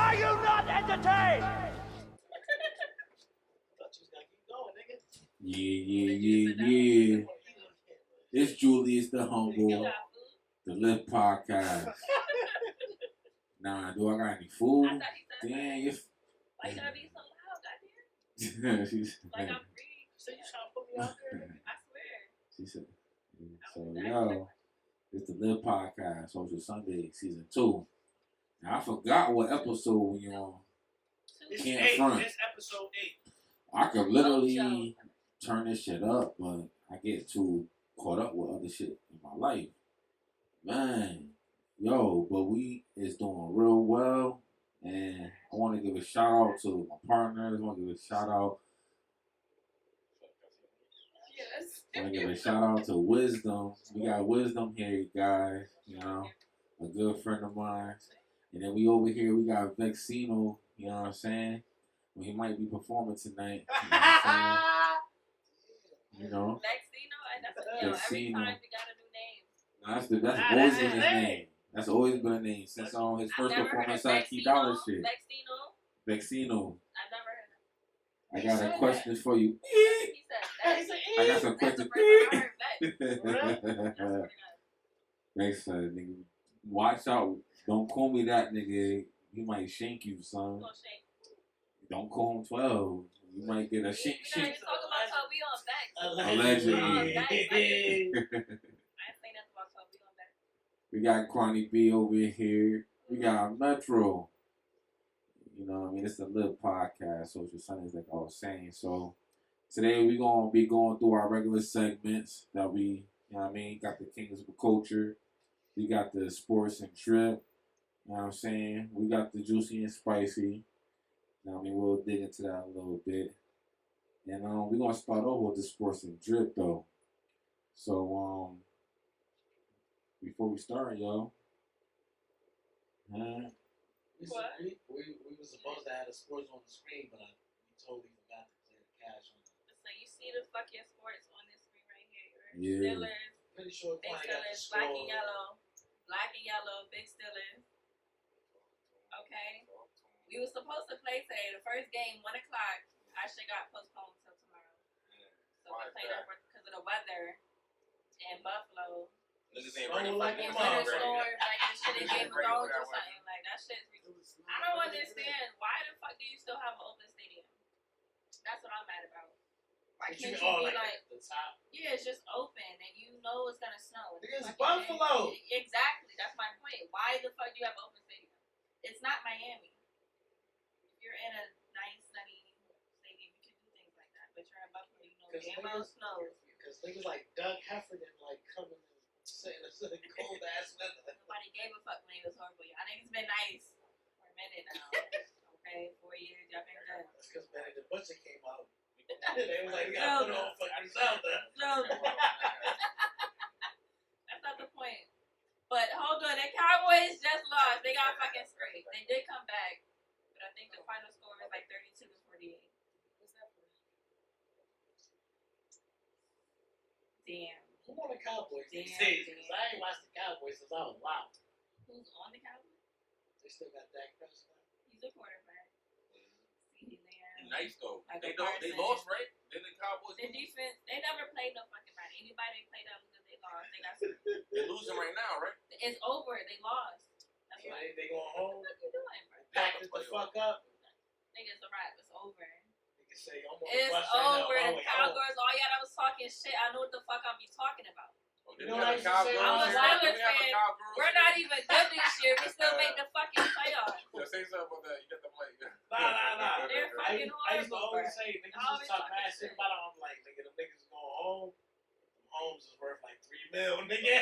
Are you not entertained? Yeah. It's Julius the Humble, the Live Podcast. Nah, do I got any food? Damn, you. Why you gotta be so loud, goddamn? She's Like I'm free. So you trying to put me out there? I swear. She said, so yo, it's the Live Podcast, Social Sundayz, season 2. Now I forgot what episode we on. It's Can't 8. front. It's episode 8. I could literally turn this shit up, but I get too caught up with other shit in my life. Man, yo, but we is doing real well. And I want to give a shout out to my partners. I want to give a shout out. Yes. I want to give a shout out to Wisdom. We got Wisdom here, guys. You know, a good friend of mine. And then we over here, we got Vexino. You know what I'm saying? Well, he might be performing tonight. You know what I'm saying? Every time we got a new name. No, that's always been his name. That's always been a name since on his first performance at Key Dollar shit. Vexino. I've never heard of I got a question for you. He said I got some questions. Thanks, nigga. Watch out. Don't call me that, nigga. He might shank you, son. Don't call him 12. You might get a shink. We talking about Allegedly. I ain't saying nothing about we on back. We got Kwani B over here. We got Metro. You know what I mean? It's the Live Podcast, Social Sundayz, like I was saying. So today we're going to be going through our regular segments that we, you know what I mean? Got the Kings of Culture. We got the Sports and Drip. You know what I'm saying? We got the Juicy and Spicy. You know what I mean? We'll dig into that a little bit. And we're going to start over with the Sports and Drip, though. So, before we start, y'all. We were supposed to have the sports on the screen, but we totally forgot to clear the cache on it. So you see the fucking sports on this screen right here. Yeah. Steelers, Pretty sure big Steelers, black and yellow, big Steelers. Okay. We were supposed to play today. The first game, 1 o'clock. Actually got postponed till tomorrow. So we played over because of the weather in Buffalo. Niggas ain't ready for Fucking winter storm, like this shit in Game of Thrones or something. Like that shit's ridiculous. I don't understand. Why the fuck do you still have an open stadium? That's what I'm mad about. Why can't you be like the top? Yeah, it's just open and you know it's gonna snow. It's Buffalo. Exactly. That's my point. Why the fuck do you have an open stadium? It's not Miami. If you're in a nice sunny stadium, you can do things like that. But you're in Buffalo, you know damn well snows. Because niggas like Doug Heffernan like coming and saying it's a cold ass weather. Nobody gave a fuck when it was horrible. Y'all niggas been nice for a minute now. Okay, 4 years, y'all been good. That's because Benedict Butcher came out. They was like, we gotta put on fucking Zelda. That's not the point. But hold on, the Cowboys just lost. They got fucking scraped. They did come back, but I think the final score is like 32-48. What's that for? Damn. Who on the Cowboys these Damn. days? Because I ain't watched the Cowboys since I was loud. Who's on the Cowboys? They still got Dak Prescott. He's a quarterback. CeeDee Lamb. Nice though. Michael They Parsons. lost, right? Then the Cowboys. Their defense, they never played no fucking body. Anybody that played that losing, they lost. They got screwed. They're losing right now, right? It's over. They lost. That's Yeah, why. they going home. What you doing, bro? Packed it the fuck up. Nigga, it's a wrap. It's over. Niggas say, I'm on the It's bus right now, over. I'm The on my way Cowgirls, all y'all that was talking shit, I know what the fuck I'm be talking about. Oh, You know what I used to say? I'm a Steelers fan. We're not even. even good this year. We still make the fucking playoffs. Say something about that. You got the play. Nah. They're fucking I used to horrible, always bro. say, niggas Always just talk talking mad shit. shit about them. I'm like, nigga, them niggas going home. Them homes is worth like $3 million, nigga.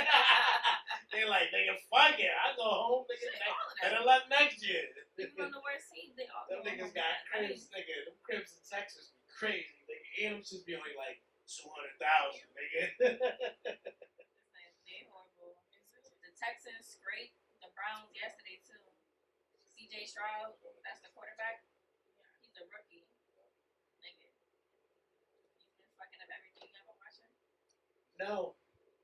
They like, nigga, fuck it. I go home, nigga. Shit, all of Better that. luck next year. Even on the worst team, they all Them go niggas home. got Right. cribs, nigga. Them cribs in Texas be crazy, nigga. And them should be only like 200,000, nigga. They horrible. The Texans scraped the Browns yesterday too. C.J. Stroud, that's the quarterback. He's a rookie. Nigga. He's been fucking up everything. You ever watch him? No.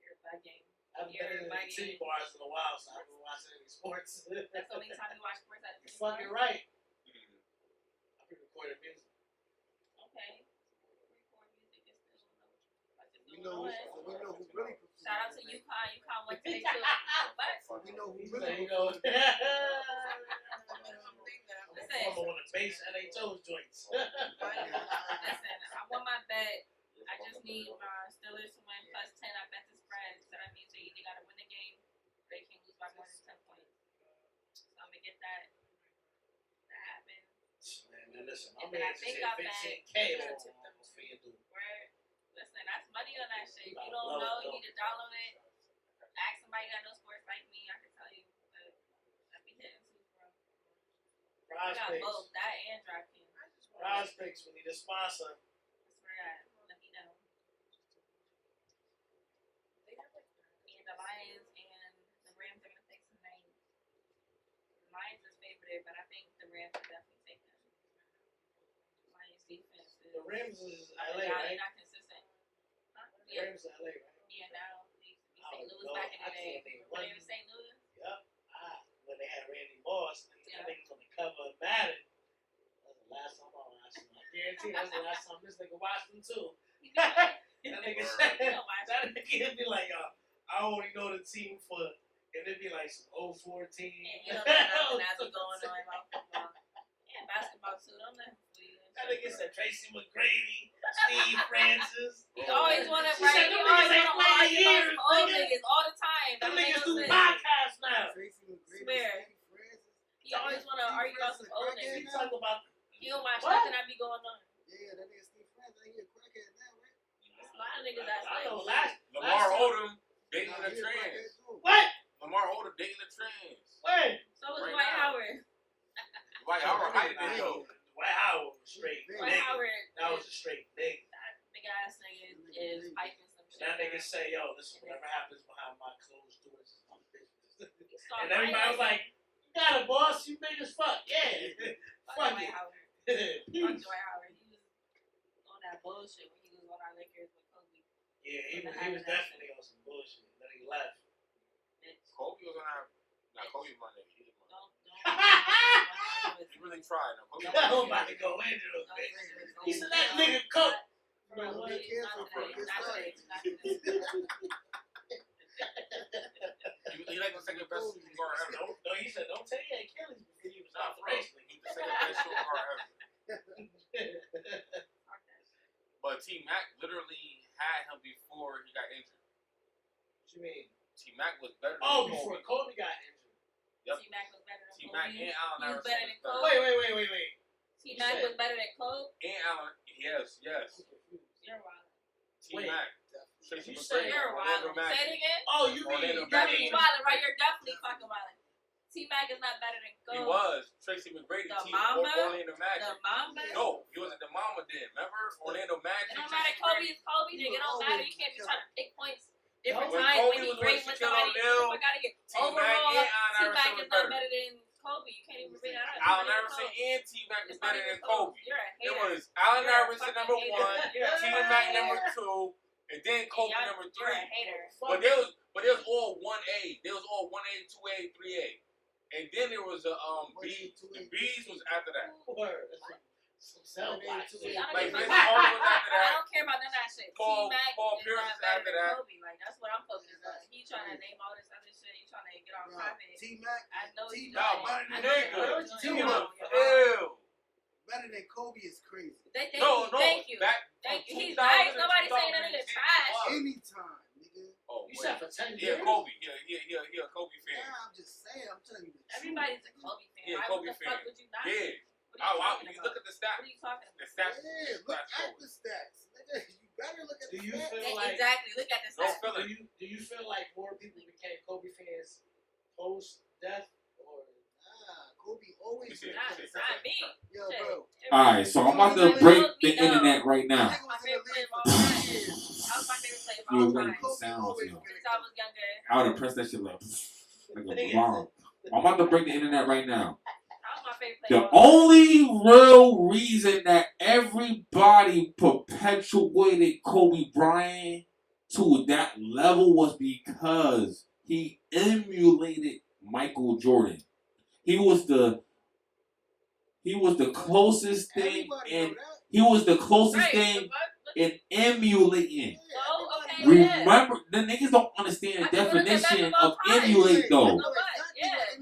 You're bugging. I haven't been in the T bars in a while, so I haven't watched any sports. That's the only time you watch sports at the You're fucking right. know who really performed. Shout out to UConn. UConn went to their two. What? So we know who He's really like, you know. Listen, I'm on the base N.H.M.O.B joints. listen, I won my bet. I just need my Steelers to win plus 10. I bet the spread. So that means they either got to win the game or they can lose by more than 10 points. So I'm going to get that happen. Man, listen, And my then I man just think hit I 15K bet. on FanDuel. Where, listen, that's money on that shit. If you I don't love know, it, you need to download it. Ask somebody that knows sports like me. I can tell you. But I be hitting too, bro. I Prize got picks. both, that and DraftKings. Prize picks, we need a sponsor. I swear to God, let me know. And the Lions and the Rams are gonna take some names. The Lions is favored, but I think the Rams will definitely take them. Lions defense is. The Rams is They're LA, right? not consistent. Huh? The Yeah. Rams is LA, right? Yeah, now they used to be I St. don't Louis know. back in the I day. can't name When they one. were St. Louis. Yep. When they had Randy Moss, and Yeah. I think it was on the cover of Madden. That was the last time I watched him. I guarantee that was the last time this nigga watched him too. That nigga said, that nigga be like, I only know the team for, and it'd be like some 014. And you don't know nothing that be going on about football. And basketball too, don't know. That nigga said Tracy McGrady, Steve Francis. He always want to She write. said He them always niggas ain't want to playing argue about years, some old nigga. niggas all the time. Them That make niggas no do sense. podcasts now. Tracy McGrady, Swear. Steve Francis. He always want to argue about some old He niggas. talk about He don't watch What? nothing that be going on. Yeah, that nigga Steve Francis. I hear crackhead now, right? There's a lot of niggas that's I know like. Lamar time- Odom dating Nah, the he a crackhead trans. too. What? Lamar Odom dating the trans. When? So was Right Dwight now. Howard. Dwight Howard hiding it though. Dwight Howard was straight Dwight Dwight nigga. Howard. That was a straight nigga. That big ass nigga is piping some shit. That nigga say, yo, listen, whatever happens behind my closed doors is my business. He saw And everybody was like, you got it, boss. You big as fuck. Yeah. fuck fuck Dwight it. Howard. Fuck Peace. Dwight Howard. He was on that bullshit when he was on our Lakers with Kobe. Yeah, he was definitely on some bullshit. Then he left. Bitch. Kobe was on our. Not Kobe, my nigga. He was Don't. He really tried. No, Kobe. I'm about to go into those things. He said that nigga coke. You know, be careful for this He like the second best shooting guard ever. No, he said, don't take your Achilles before you Nah, stop for the real. race. He's the second best shooting guard ever. But T Mac literally had him before he got injured. What you mean? T Mac was better than Oh, Kobe. before Kobe got injured. Yep. T-Mac was better than T Mac Kobe. and Allen He was Iverson better was than Kobe. Wait. T-Mac was better than Kobe. And Allen, yes. You're wild. T Mac. Tracy You McGrady, said You're Orlando wild. Say Magic. it again. Oh, you Orlando mean Magic. You're wild, right? You're definitely fucking wild. T-Mac is not better than Kobe. He was Tracy McGrady. The Team Mamba? Orlando Magic. The Mamba? No, he wasn't the Mamba then. Remember Orlando Magic? It don't matter. Kobe is Kobe, nigga. It don't matter. You can't be trying to pick points different When times Kobe when he was great with with Shaquille somebody. O'Neal, I gotta get T-Mac overall. and Allen T-Mac Iverson is was not better. better than Kobe. You can't even bring that up. Allen It's not even Iverson close. and T-Mac was It's not better even than close. Kobe. You're a It hater. was Allen You're a Iverson fucking number hater. one, You're a T-Mac fucking number hater. two, and then Kobe number You're a three. hater. But they was all 1A. They was all 1A, 2A, 3A. And then there was a B. The B's was after that. Word. Some cell block See, shit. I don't Like give a Vince fuck. Carter was after I that. don't care about none of that shit. Paul T-Mac is Pierce not is better after than that. Kobe. Like, that's what I'm focused on. He trying to name all this other shit. He trying to get on topic. T-Mac, I know he's T-Mac doing better it. than I know he's nigga. doing it. He You're was wrong. You're wrong. ill. better than Kobe is crazy. Thank No, you. Thank you. Back Thank from you. He's 2000 nice. to Nobody saying that 2010 nigga trash. he was. Anytime, nigga. Oh, You wait. said for 10 Yeah, years? Kobe. He a Kobe fan. Nah, I'm just saying. I'm telling you the truth. Everybody's a Kobe fan. Yeah, Why Kobe the fan. fuck would you not? Yeah. What are you talking You about? look at the stats. What are you talking The about? stats. Yeah, look at the stats. Nigga, you better look at Do the you stats. feel like Exactly. Look at this. No stats. feeling. do you feel like more people became Kobe fans post death or Nah, Kobe always Shit, been Not, shit, not me. Yo, Shit. bro. Alright, so I'm about to Everybody break knows the me, though. internet right now. Nigga was in the league for That 2 years. was my favorite player of You all already time. put sounds, always yo. been Since I was younger. I would have pressed that shit like a bomb. I'm about to break the internet right now. That was my favorite player. The of all time. only real reason that everybody perpetuated Kobe Bryant to that level was because he emulated Michael Jordan. He was the closest thing, Everybody and know that. he was the closest Right, thing the fuck? in emulating. So, okay, Okay, Remember, the niggas don't understand the definition of emulate though.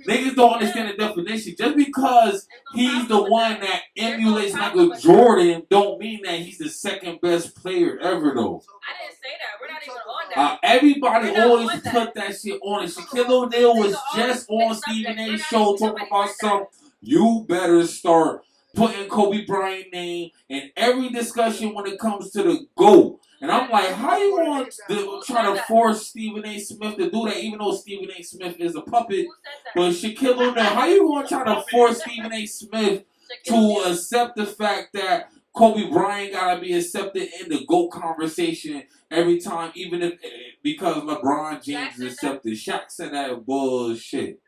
Niggas don't understand the definition. Just because he's the one that emulates Michael Jordan, don't mean that he's the second best player ever though. I didn't say that. We're not even on that. Everybody always put that shit on it. Shaquille O'Neal was just on Stephen A's show talking about something. You better start putting Kobe Bryant name in every discussion when it comes to the GOAT. And I'm like, how you want to try to force Stephen A. Smith to do that, even though Stephen A. Smith is a puppet? But Shaquille O'Neal, how you going to try to force Stephen A. Smith to accept the fact that Kobe Bryant got to be accepted in the GOAT conversation every time, even if because LeBron James is accepted? Shaq said that bullshit.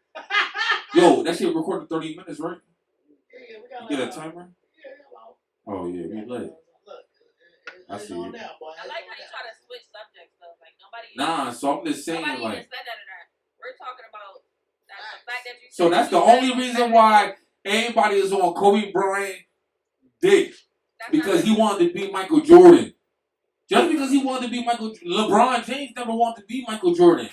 Yo, that shit recorded 30 minutes, right? Yeah, we got You get a timer? Yeah, Oh, yeah, we lit. I see on it. now, boy. I like how you try to switch subjects though. Like nobody. Nah, so I'm just saying, Nobody like. even said that or that. We're talking about the fact that you. So that's the only reason why everybody is on Kobe Bryant dick. Because he wanted to be Michael Jordan. Just because he wanted to be LeBron James never wanted to be Michael Jordan.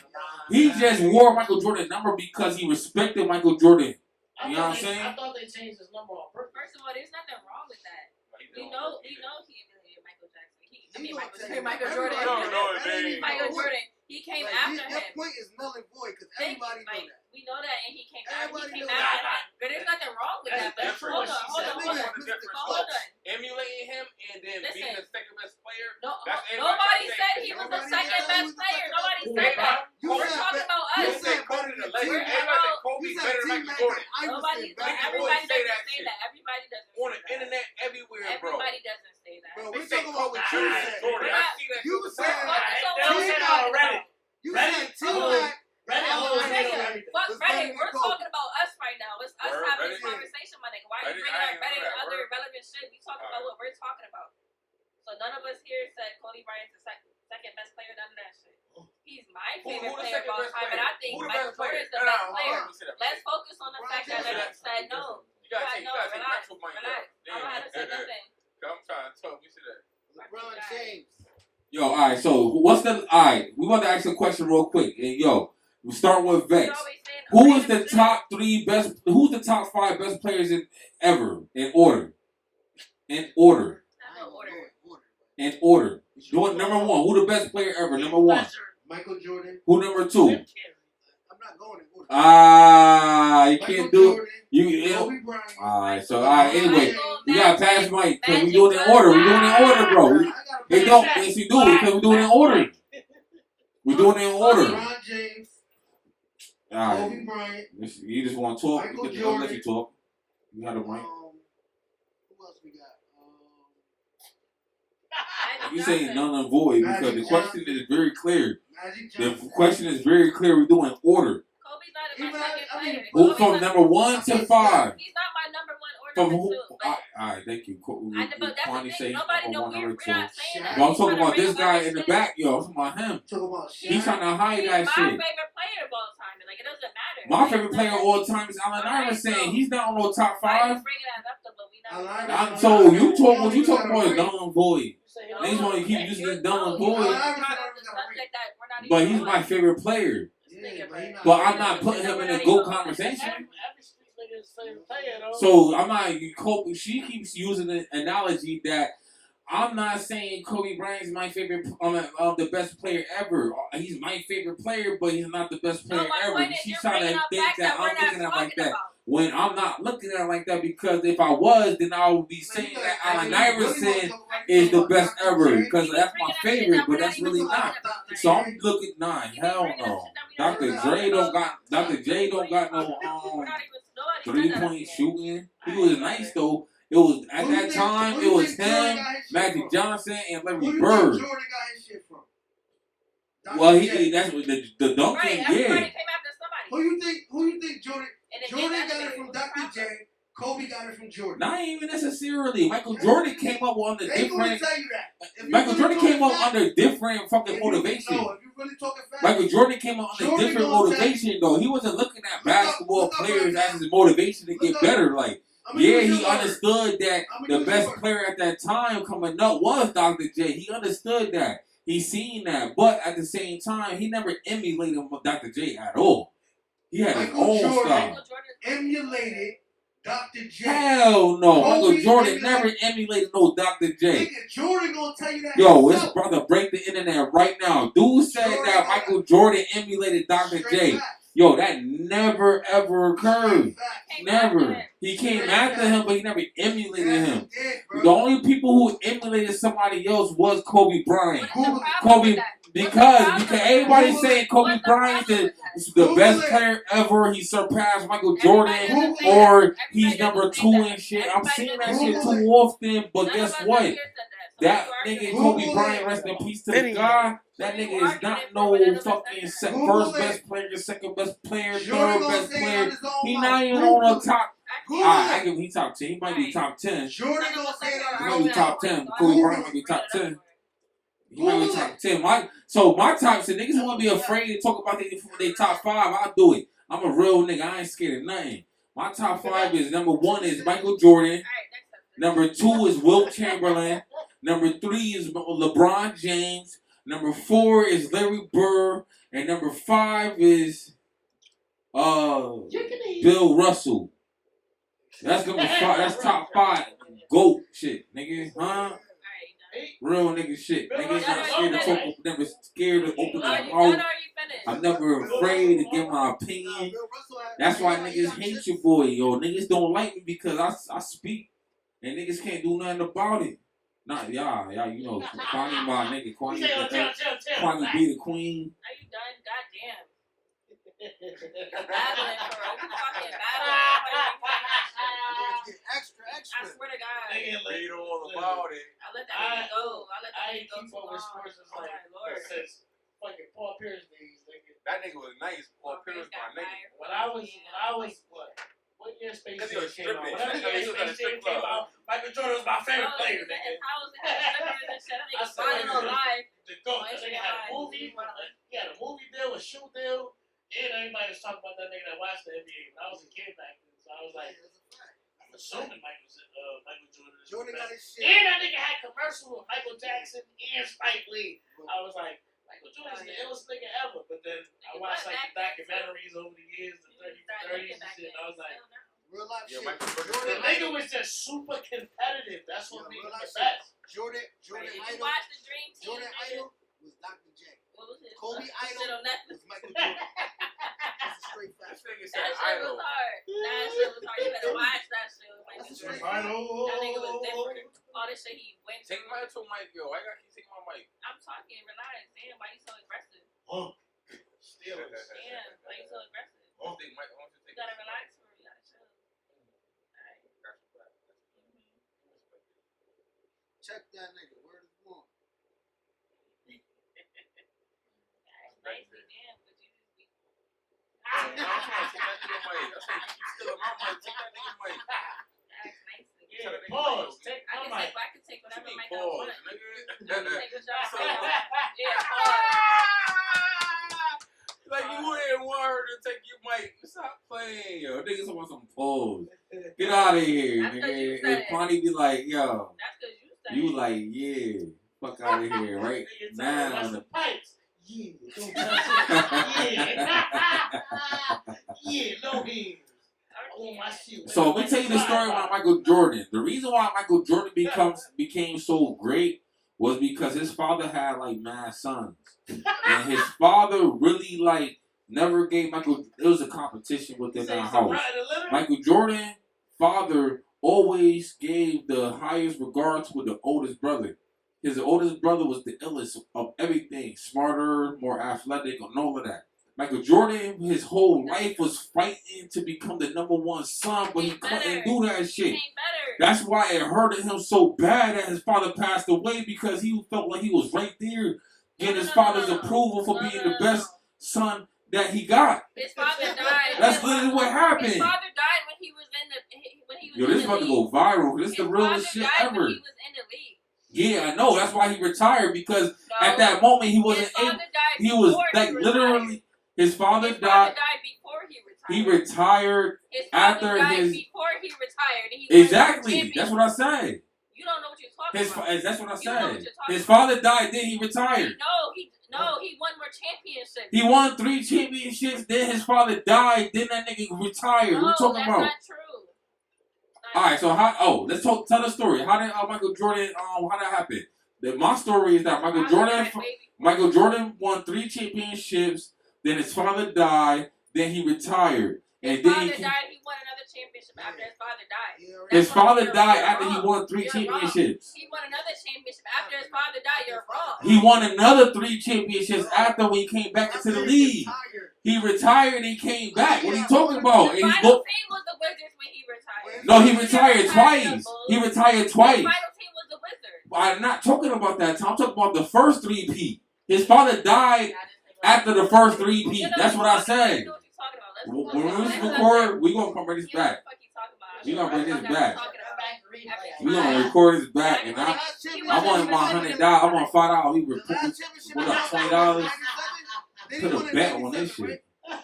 He just wore Michael Jordan's number because he respected Michael Jordan. You know what I'm saying? I thought they changed his number on purpose. First of all, there's nothing wrong with that. We know he emulated Michael Jackson. Michael Jordan. Michael Jordan. He came after him. Your point is null and void because everybody knows that. We know that, and he came after him. But there's nothing wrong with that. But hold on. Emulating him and then being the second best player. Nobody said he was the second best player. Nobody said that. We're talking about us. You said Kobe the legend. Everybody said Kobe's better than Michael Jordan. Everybody doesn't say that. Everybody doesn't. On the internet, everywhere, bro. Everybody doesn't say that. Bro, we're talking about what you said. You said Reddit. You said T-Mac. Fuck Reddit. We're talking about us right now. It's us having this conversation, my nigga. Why are you bringing up Reddit and other relevant shit? We talking about what we're talking about. So none of us here said Kobe Bryant's the second best player. None of that shit. He's my favorite player of all time, and I think Michael Jordan's the best player. Let's focus on the fact that I said no. You gotta Relax. take mental I don't know how to say nothing. I'm trying to talk. You see that? LeBron James. Yo, alright, so we want to ask a question real quick. And yo, we start with Vex. Who's the top 5 best players ever in order? In order. Doing number 1. Who the best player ever? Number 1. Michael Jordan. Who number 2? I'm not going in order. You can't do it. Kobe Bryant. Alright, so anyway, you gotta pass Mike because we doing it in order. We doing it in order, bro. They don't. Yes, you do because we doing it in order. We doing it in order. LeBron James. Alright. Kobe Bryant. You just want to talk? Michael I'll let Jordan. you talk. You got a mic. Who else we got? You say none and void because the question is very clear. Magic The Johnson. question is very clear. We're doing order. Kobe's not my second player. Who from number 1 to 5? He's not my number 1 or From number who? 2. But Alright, thank you. but that's the thing. Nobody knows. We're not saying that. But I'm talking about this guy in the back, yo. I'm talking about him. Talk about shit. He's trying to hide that my shit. favorite player of all time. Like, it doesn't matter. My favorite player of all time is Allen Iverson. He's not on no top 5. Why are you bringing that up, though? But we not. I'm told you talk what you talking about is null and void. Niggas want to keep using this null and void. But he's my favorite player. But I'm not putting him in a GOAT conversation. So I'm not. She keeps using the analogy that I'm not saying Kobe Bryant's my favorite, the best player ever. He's my favorite player, but he's not the best player ever. She's trying to think that I'm looking at it like that. When I'm not looking at it like that, because if I was, then I would be saying that Allen Iverson is the best ever, because that's my favorite, but that's really not. So I'm looking, hell no. Dr. J don't got no 3-point shooting. He was nice though. It was at that time. It was him, Magic Johnson, and Larry Bird. Jordan got his shit from? Well, that's what the dunking, yeah. Everybody came after somebody. Who you think Jordan? Jordan got it from Dr. J. Kobe got it from Jordan. Not even necessarily. Michael Jordan came up under different. Tell you that. Michael Jordan came up under different fucking motivation. No, if you really talking fast. Michael Jordan came up under different motivation though. He wasn't looking at basketball players as his motivation to get better. Like, yeah, he understood that the best player at that time coming up was Dr. J. He understood that. He seen that, but at the same time, he never emulated Dr. J at all. He had his Michael own Jordan style. emulated Dr. J. Hell no. Kobe Michael Jordan emulated- never emulated no Dr. J. Nigga, Jordan gonna tell you that. Yo, himself. it's brother, break the internet right now. Dude said Jordan that Michael Jordan emulated Dr. Straight J. facts. Yo, that never ever occurred. Straight facts. Never. He came after him, but he never emulated Yes, him. he did, bro. The only people who emulated somebody else was Kobe Bryant. What's the problem Kobe, with that? because everybody's Google saying it. Kobe What's the Bryant problem is with the Google best it. player ever. He surpassed Michael Jordan, Everybody doesn't say or that. he's Everybody number doesn't say 2 that. and shit. I'm Everybody seeing that doesn't shit say too that. often, but None guess of us what? up here said that. So That why you nigga arguing? Kobe Google Bryant, it. rest in peace to Video. the guy. That What are you nigga is arguing not for no when none of us fucking said that? Google first it. best player, second best player, Jordan third gonna best say it on player. his own He mouth. not even Google on the it. top. Google I it. give him he top 10. He might be top 10. Jordan None of gonna us say up it here on He his might own be arguing mouth. top that 10. point, so I Kobe don't Bryant know might be what to top bring it 10. up for. He might be Google top it. 10. My top 10 niggas want to be afraid to talk about they top 5. I'll do it. I'm a real nigga. I ain't scared of nothing. My top 5 is number 1 is Michael Jordan. All right, next up. Number 2 is Wilt Chamberlain. Number 3 is LeBron James. Number 4 is Larry Bird. And number 5 is Bill Russell. That's number 5. That's top 5. GOAT shit, nigga. Huh? All right, done. Real nigga shit. Bill Niggas Russell not scared to is talk. Never scared to open Oh, their you mouth. done or you finished? I'm never afraid to give my opinion. That's why niggas hate your boy, yo. Niggas don't like me because I speak, and niggas can't do nothing about it. Not y'all, you know, Kwani my nigga, Kwani be the queen. Are you done? Goddamn. Battling, bro. You fucking battling. Extra. I swear to God. Read all about it. I let that nigga go. I let that I nigga ain't go keep too up with long. sports Oh my Lord. since fucking Paul Pierce days. Nigga. That nigga was nice. Paul Pierce, my got nigga. fired. When I was what year Space Because he Jam was came out? stripping. Whatever year He was at a Space Jam strip came club. out, Michael Jordan was my favorite Oh, player, he was in nigga. his house and had strippers and shit. That I nigga said, flying on live. The GOAT. Oh, That it's nigga had a wild. movie. He had a movie deal, a shoe deal, and everybody was talking about that nigga that watched the NBA. When I was a kid back then, so I was like, I'm assuming Michael Jordan is Jordan the got best. his shit. And that nigga had commercial with Michael Jackson and Spike Lee. I was like, Michael Jordan's the illest nigga ever. But then I watched like the documentaries over the years, the 30s and shit, and I was like, Real life Yeah, shit. Michael Jordan. the Jordan nigga was just super competitive. That's what made him the real life best. Jordan Did you Idol. watch the Dream Team? Jordan nigga? Idol was Dr. J. What was it? Kobe Shit Idol on Netflix. was Michael Jordan. That's a straight fact. This nigga That said shit idol. was hard. That shit was hard. You better watch that shit. Like, That's a that straight nigga was different. All this shit he went Take through. my to mic, yo. I gotta keep taking my mic. I'm talking, relax. Damn, why you so aggressive? Steelers. Damn, why you so aggressive? I don't think Mike wants to You take gotta relax for you gotta chill. Alright. Check that nigga. Word is born. Alright, nicely, damn, but you just be. I'm trying to take that nigga mic. I said, you keep stealing my mic. Take that nigga mic. Act nicely. Yeah, pause. Take I my mic. can take whatever What you mic mean, I want. pause, I nigga? can take what y'all So- say. Yeah, pause. Like, you wouldn't want her to take your mic. Stop playing, yo. Niggas want some pose. Get out of here, That's 'cause you nigga. said And Kwani be like, yo, That's because you said you it. like, yeah, fuck out of here, right Nigga, tell me, what's now. the pipes? Yeah, don't touch it. Yeah, no hands. Oh, my shit. So let me tell you the story about Michael Jordan. The reason why Michael Jordan became so great was because his father had like mad sons, and his father really like never gave Michael. It was a competition within their house. Michael Jordan father always gave the highest regard to the oldest brother. His oldest brother was the illest of everything, smarter, more athletic, and all of that. Michael Jordan, his whole life was fighting to become the #1 son, but he couldn't do that shit. That's why it hurted him so bad that his father passed away, because he felt like he was right there getting his father's approval for being the best son that he got. His father died. That's literally what happened. His father died when he was in the Yo, this about to go viral. This is the realest shit ever. When he was in the league. Yeah, I know. That's why he retired, because at that moment he wasn't able. He was like literally. His father died before he retired. He retired his father after died his. before he retired. And he Exactly. That's what I said. You don't know what you're talking talking about. That's what I You know what said. you're talking His about. father died, then he retired. He won more championships. He won 3 championships, then his father died, then that nigga retired. No, What you talking that's about? not true. Alright, so let's tell the story. How did Michael Jordan how that happened? My story is that Michael Jordan won 3 championships, then his father died, then he retired. His father died, he won another championship after his father died. His father died after he won 3 championships. He won another championship after his father died. You're wrong. He won another 3 championships after when he came back into the league. He retired and he came back. What are you talking about? The final team was the Wizards when he retired. No, he retired twice. He retired twice. The final team was the Wizards. I'm not talking about that. I'm talking about the first 3-peat. His father died after the first 3-peat. That's what I said. When we record, we gonna come bring this back. We gonna bring this back. We gonna record this back, and I want my $100. I want $5. We record. What up, $20? Put a bet on this shit. His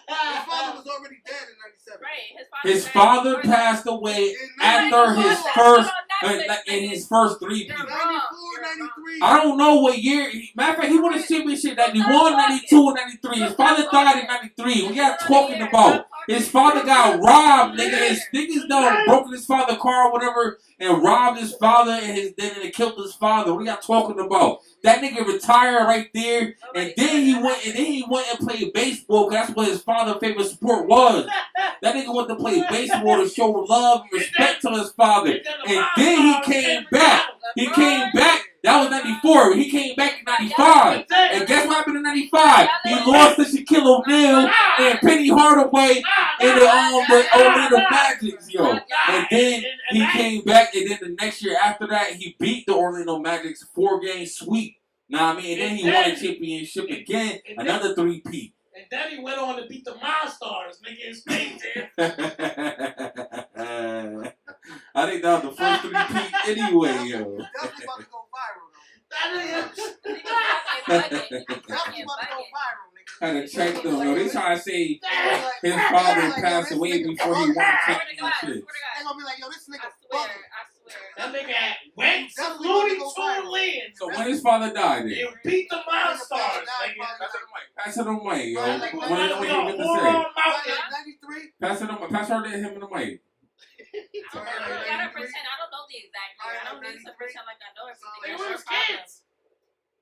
father was already dead in 97. Right. His father passed away after his first, in his first 3-peat. 94, 93. I don't know what year. Matter of fact, he won a championship 91, 92, and 93. His father died in 93. What y'all talking about? His father got robbed, nigga. His niggas done broken his father's car or whatever and robbed his father and they killed his father. What are y'all talking about? That nigga retired right there, and then he went and played baseball because that's what his father's favorite sport was. That nigga went to play baseball to show love and respect to his father. And then he came back. He came back. That was 94. He came back in 95. And guess what happened in 95? He lost to Shaquille O'Neal and Penny Hardaway in the Orlando Magic, yo. And then he came back, and then the next year after that, he beat the Orlando Magic's 4-game sweep. Know what I mean? And then he won a championship again, another 3-peat. And then he went on to beat the Monstars, nigga, in Spain, I think that was the first 3-peat anyway, yo. Definitely about to go viral, Definitely about to go viral, nigga. Had to check them, yo. They trying to say his father passed away before he won a championship. They gonna be like, yo, this nigga I bugging. swear. That nigga went to Looney Tune Land. So when his father died, then? He beat the Monstars, nigga. Pass it on the mic, yo. Like, What you got to say? 93? Pass it on. Pass her to him in the mic. I don't pretend. I don't know the exact year. I don't need to pretend like I know everything. They That's were your problem. kids.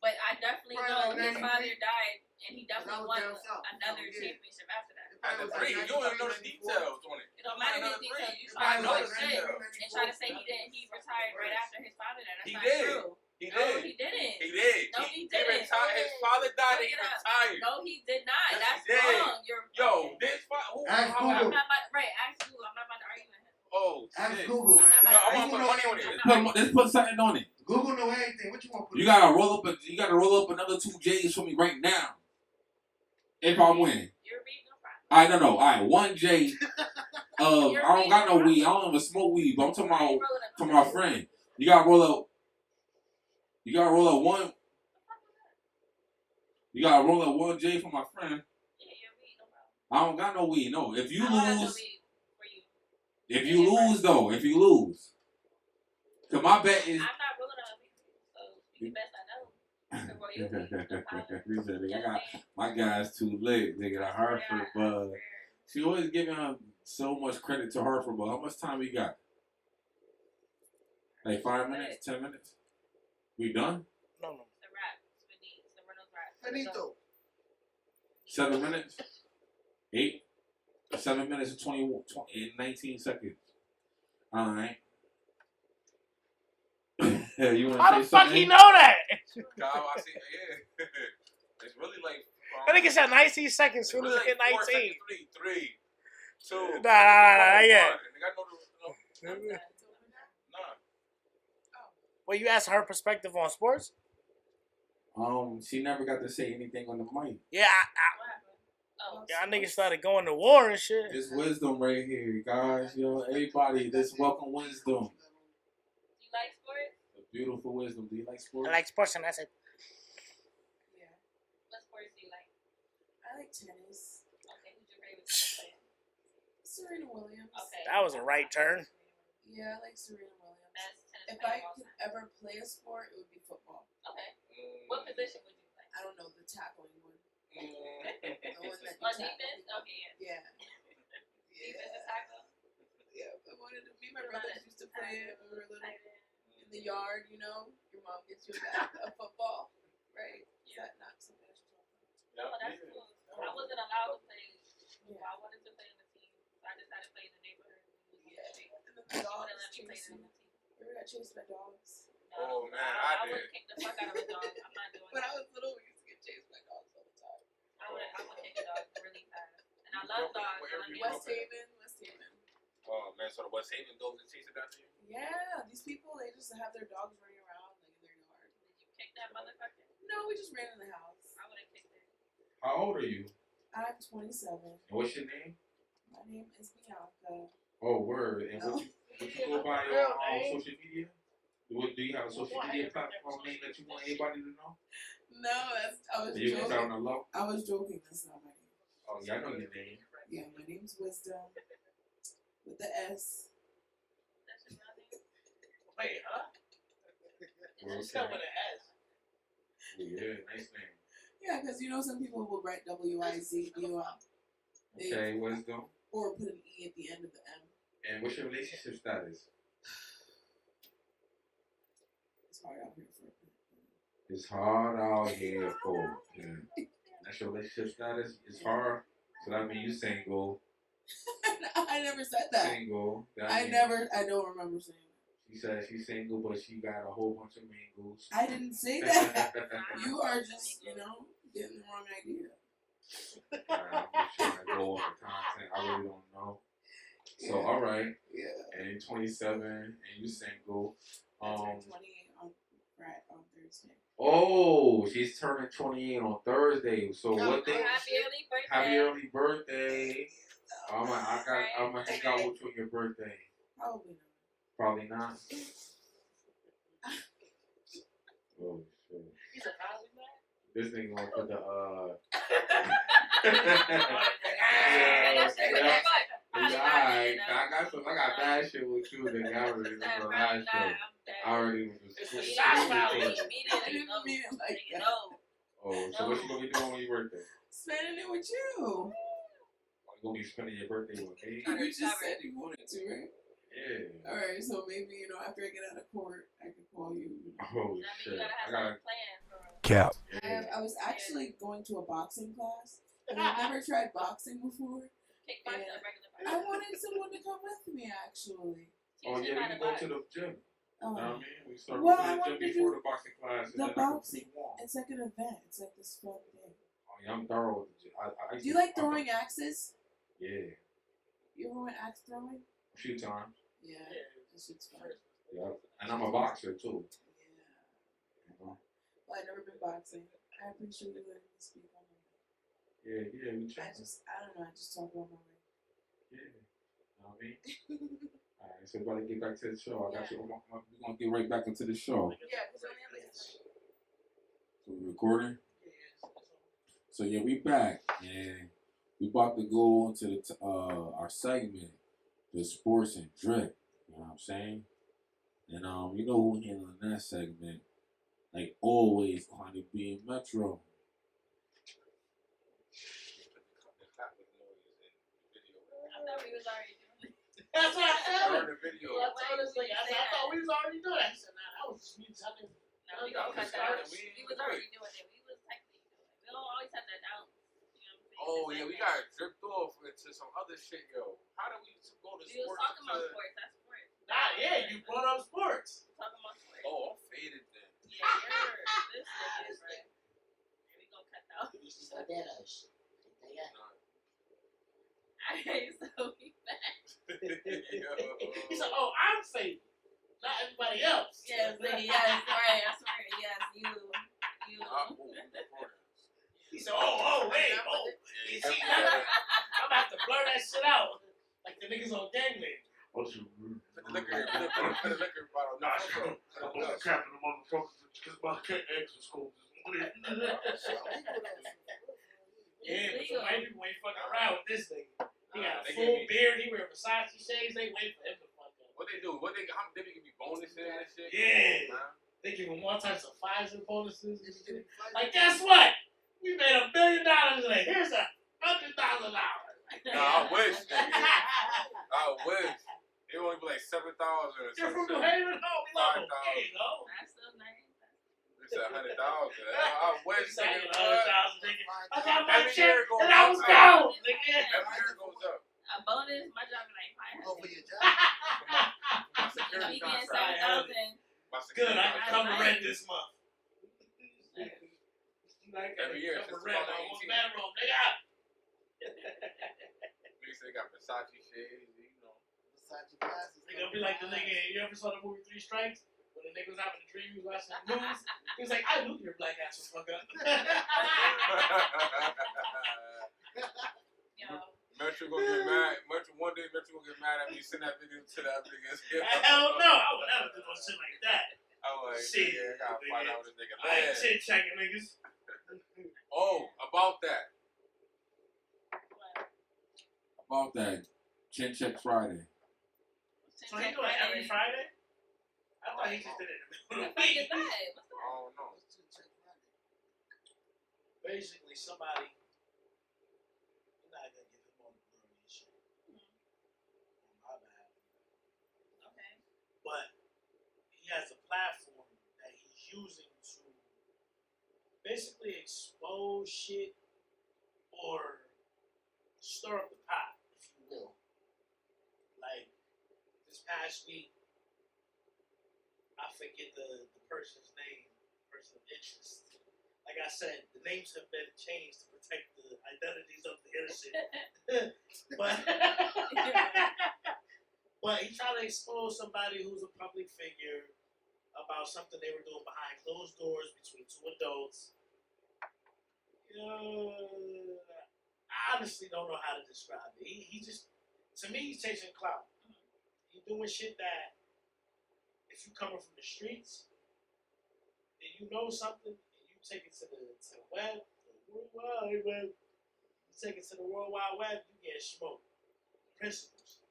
But I definitely know his 93. father died, and he definitely won down south. another championship after that. After 3, you don't even know the details on it. It don't matter the details. You try to know talk the shit details. and try to say he retired right after his father died. That's He not did. true. He No, did. he didn't. He did. No, he didn't. retired. His father died and he Look it up. retired. No, he did not. Yes, That's he did. wrong. You're Yo, fucking- this who? Ask how- Google. I'm not about right. Ask Google. I'm not about to argue with him. Oh Ask shit. Google, I'm man. not No, I want to Google put know money on everything. it. Let's put something on it. Google know everything. What you want to put? You gotta roll up another 2 J's for me right now. If I win. You're reading no problem. I don't know. Alright, 1 J of I don't got no weed. I don't even smoke weed, but I'm talking about to my friend. You gotta roll up one. You gotta roll up 1 J for my friend. Yeah, you're reading no problem. I don't got no weed. No. If you I don't have no lose, weed for you. if you lose. Cause my bet is I'm not ruling on weed, so you the best I know. For you, no problem. He said, nigga, I Just got saying. my guy's too lit, nigga. The Hartford bud. She always giving so much credit to Hartford, but how much time we got? Like 5 minutes, 10 minutes? We done? No. It's a wrap. It's Reynolds wrap. Finito. 7 minutes? 8? 7 minutes and 19 seconds. Alright. You wanna How say the fuck something? he know that? God, I see. Yeah. It's really like. I think it's at 19 seconds. It's Who really was hit like 4 19? seconds, 3, 2. Nah, yeah. Nigga, I know the. Nah. Well, you asked her perspective on sports? She never got to say anything on the mic. Yeah, Oh, y'all niggas started going to war and shit. This wisdom right here, guys. Yo, everybody, this welcome wisdom. You like sports? A beautiful wisdom. Do you like sports? I like sports, and I said, Yeah, What sports do you like? I like tennis. Okay, who's your favorite tennis player? Serena Williams. Okay. that was a right turn. Yeah, I like Serena Williams. Best tennis If I could ever play a sport, it would be football. Okay. What position would you play? I don't know, the tackling one. The one that you On tackle defense? people. Okay, Yeah. yeah. Defensive tackle? Yeah, I wanted to. Me and my brothers used to play it when we were little in the yard. You know, your mom gets you a football, right? Is that not something that you're talking No, that's cool. I wasn't allowed to play. Yeah. I wanted to play in the team, so I decided to play in the neighborhood. Yeah. And then the They dogs wouldn't let me play chasing in you. the team. You ever got chased by dogs? Oh, man, I I would did. kick the fuck out of a dog. I'm not doing When I that. was little, we used to get chased by dogs all the time. I would kick a dog really fast. And I love dogs. Wherever and I you mean, go. West Haven. Oh, man, so the West Haven dogs and chasing after you? Yeah, these people, they just have their dogs running around like in their yard. did you kick that motherfucker? No, we just ran in the house. I would have kicked it. How old are you? I'm 27. And what's your name? My name is Bianca. Oh, word. And what you go by on social media? Do you have a social media platform name that you want anybody to know? No, I was You can joking. on the low. I was joking. That's not my name. Oh, yeah, I know your name. Yeah, my name's Wisdom with the S. That's your real name? Wait, huh? Well, What's up with an S? Yeah, nice name. Yeah, because you know some people will write W-I-Z-D-O-M. Okay, Wisdom. Or put an E at the end of the M. And what's your relationship status? It's hard out here for It's hard out here for. Yeah. That's your relationship status? It's hard. So that means you single. I never said that. Single. That I means- don't remember saying that. She said she's single, but she got a whole bunch of mingles. I didn't say that. You are just, getting the wrong idea. I'm just trying to go on the content. I really don't know. So, all right. Yeah. And you're 27, and you single. I turned 28 on Thursday. Oh, she's turning 28 on Thursday. So what day? Happy early birthday. Happy early birthday. I'm gonna hang out with you on your birthday. Probably not. Probably not. Oh shit. He's a probably man. This nigga gonna put the I got bad shit with you, nigga. I already know the last show. I already was It's a just. shot I value. didn't mean it like that. Oh, so what you gonna be doing on your birthday? Spending it with you. You gonna be spending your birthday with me? You just said you wanted to, right? Yeah. All right, so maybe after I get out of court, I can call you. Oh shit. I gotta. Cap. Yeah. I was actually going to a boxing class, and I've never tried boxing before. I wanted someone to come with me, actually. Oh yeah, we can go to the gym. You know what I mean? We start Well, going I to the wanted gym to before do the boxing class. And the then I can boxing. do one. It's like an event. It's like this fun thing. Oh yeah, I'm thorough with the gym. I Do you like throwing axes? Yeah. You ever went axe throwing? A few times. Yeah, this shit's fun. Yeah. And I'm a boxer too. Yeah. You know? Well, I've never been boxing. I appreciate you letting me speak on it. Yeah, we I try. don't know, I just talk about my life. Yeah. You know what I mean? Alright, so we gotta get back to the show. I got you. We're gonna get right back into the show. Yeah, because only have like So we recording? So yeah, we back and we about to go into the our segment, the sports and drip. You know what I'm saying? And you know who handling that segment? Like always, Cardi B and Metro. That's what I said. Heard the video. I told this nigga, I thought we was already doing that. He said, nah, that was just me telling him. No, we don't cut that out. We was already doing it. We was technically doing it. We don't always have to announce. You know what I'm saying? Oh yeah, we got dripped off into some other shit, yo. How do we go to We was sports? talking about sports. That's sports. Nah, yeah, you brought up sports. Talking about sports. Oh, I'm faded then. Yeah, this nigga is right. We gonna cut that out. Alright, so we back. He said, oh, I'm faded. Not everybody else. Yes, nigga, yes, right, I swear, yes, you. He said, wait, You see, I'm gonna have to blur that shit out. Like the niggas on Gangland. Put the liquor bottle. Nah, I'm gonna cap the motherfuckers because my eggs was cold this morning. Yeah, but some white people ain't fucking around with this nigga. He got a They full gave me- beard, he wear Versace shades, they wait for him to fuck up. What they do? They be bonuses and shit. Yeah. Man. They give him all types of Pfizer bonuses and shit. Like, guess what? We made $1 billion today. Here's $100,000. Nah, I wish, nigga. I wish. It would only be like 7,000 or You're from something. New Haven? Oh, we love them. There you go. That's still nice. It's 100,000. I wish, Second nigga. 100,000, nigga. I got my Every check year it goes and I up, was man. gone, nigga. Every year it goes up. A bonus, my job is like Oh, 500. for your job? My If security you get contract. 7,000, My Good, security I can contract. cover rent this month. Every year, cover since rent on one 2018. bedroom, nigga. Niggas say they got Versace shades, you know. Versace glasses. They gonna be like the nigga. You ever saw the movie 3 Strikes? When the nigga was having a dream, he was watching the news. He was like, I knew your black ass would fuck up. yo, Metro gonna get mad. One day Metro gonna get mad at me. Send that video to that nigga. Hell no, I would never do no shit like that. I'm like, Shit, nigga, I gotta nigga. find out what this nigga I ain't land. shit checking niggas. Oh, about that. About that. Chin check Friday. So he do it every Friday? I thought he just did it in the What middle the of the fuck is week. that? What's I don't know. Basically, somebody, you're not gonna give him all the glory and shit. On my bad. that? Okay. But he has a platform that he's using to basically expose shit or stir up the pot, if you will. Like this past week, I forget the person's name, person of interest. Like I said, the names have been changed to protect the identities of the innocent. But he tried to expose somebody who's a public figure about something they were doing behind closed doors between 2 adults. I honestly don't know how to describe it. He just, to me, he's chasing clout. He's doing shit that, if you coming from the streets, and you know something, and you take it to the web, the World Wide Web, you take it to the World Wide Web, you get smoked. Principles.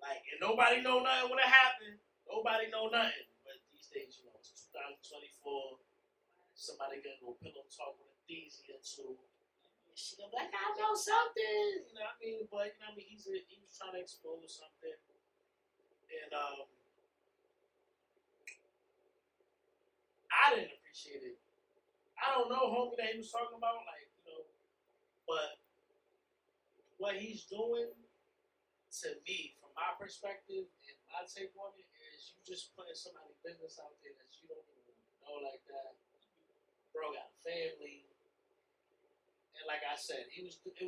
Like, and nobody know nothing when it happened. Nobody know nothing. But these days, you know, it's 2024. Somebody gonna go pillow talk with a thesis or two. And she gonna be like, I know something. You know what I mean? But, you know what I mean? He was trying to expose something. And, I didn't appreciate it. I don't know, homie, that he was talking about, like, you know, but what he's doing, to me, from my perspective and my take on it, is you just putting somebody's business out there that you don't even know like that. Bro got a family, and like I said, it was 2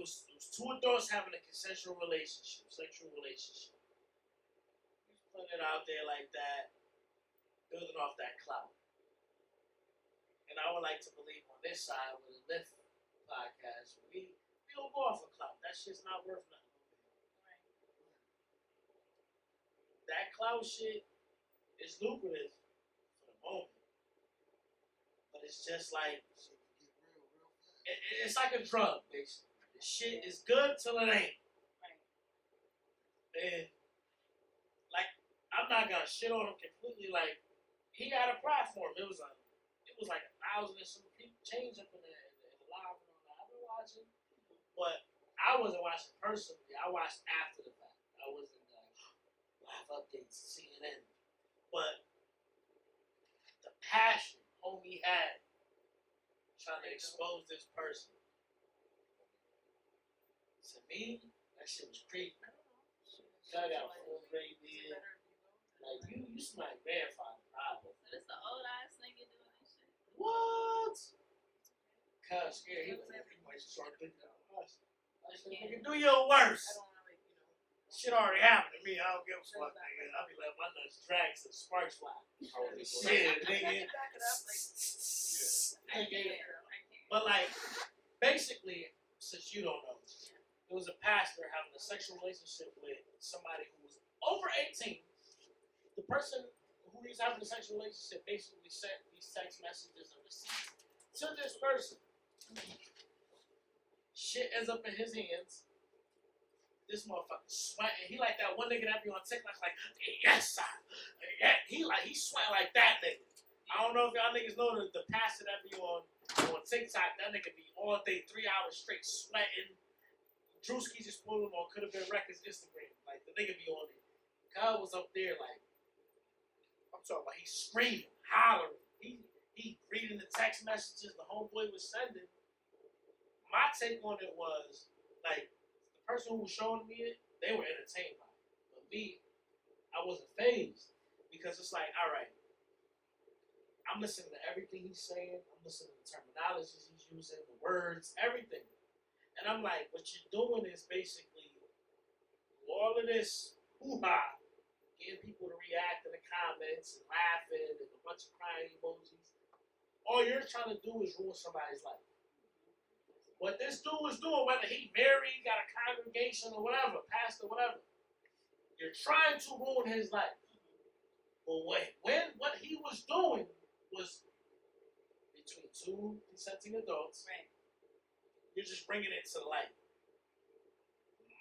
adults having a consensual relationship, sexual relationship. He's putting it out there like that, building off that clout. And I would like to believe on this side with the Lift podcast, we don't go off of clout. That shit's not worth nothing. That clout shit is lucrative for the moment. But it's just like, it's like a drug, basically. The shit is good till it ain't. And, like, I'm not gonna shit on him completely. Like, he had a platform. It was like 1,000 and some people change up in the live and all that. I've been watching. But I wasn't watching personally. I watched after the fact. I wasn't live updates, CNN. But the passion homie had trying to expose this person, to me, that shit was creepy. I got a full grade beard. Like, you smell like grandfather, probably. So this the old ass nigga doing this shit. What? Cuz scared. He was like, you might start thinking about us. I said, nigga, do your worst. Shit already happened to me. I don't give a fuck, nigga. I'll be letting my nuts drag some sparks fly. Shit, nigga. But, like, basically, since you don't know, there was a pastor having a sexual relationship with somebody who was over 18. The person who he's having a sexual relationship basically sent these text messages and receipts to this person. Shit ends up in his hands. This motherfucker sweating. He like that one nigga that be on TikTok like, yes, sir. Yeah, he sweating like that nigga. I don't know if y'all niggas know the pastor that be on TikTok. That nigga be all day, 3 hours straight sweating. Drewski just pulled him on Could Have Been Records Instagram. Like the nigga be on it. God was up there like, I'm talking about he's screaming, hollering. He reading the text messages the homeboy was sending. My take on it was like the person who was showing me it, they were entertained by it. But me, I wasn't fazed because it's like, all right, I'm listening to everything he's saying. I'm listening to the terminologies he's using, the words, everything. And I'm like, what you're doing is basically all of this hoo-ha, getting people to react in the comments and laughing and a bunch of crying emojis. All you're trying to do is ruin somebody's life. What this dude was doing, whether he married, got a congregation or whatever, pastor, whatever, you're trying to ruin his life. But what he was doing was between two consenting adults. Right. You're just bringing it to light.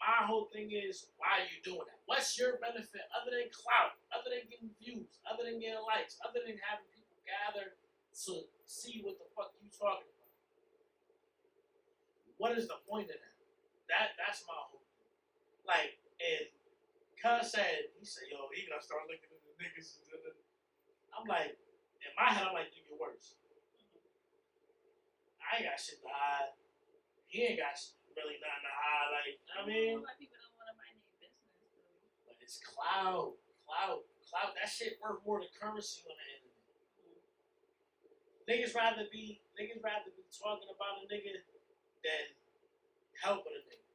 My whole thing is, why are you doing that? What's your benefit other than clout, other than getting views, other than getting likes, other than having people gather to see what the fuck you talking about? What is the point of that? That's my whole thing. Like, and Cuz said, he said, yo, he gonna start looking at the niggas. I'm like, in my head, I'm like, do your worst. I ain't got shit to hide. He ain't got really nothing to hide. Like, I mean, Why people don't want to mind their business, though. but it's clout. That shit worth more than currency on the internet. Niggas rather be talking about a nigga than helping a nigga.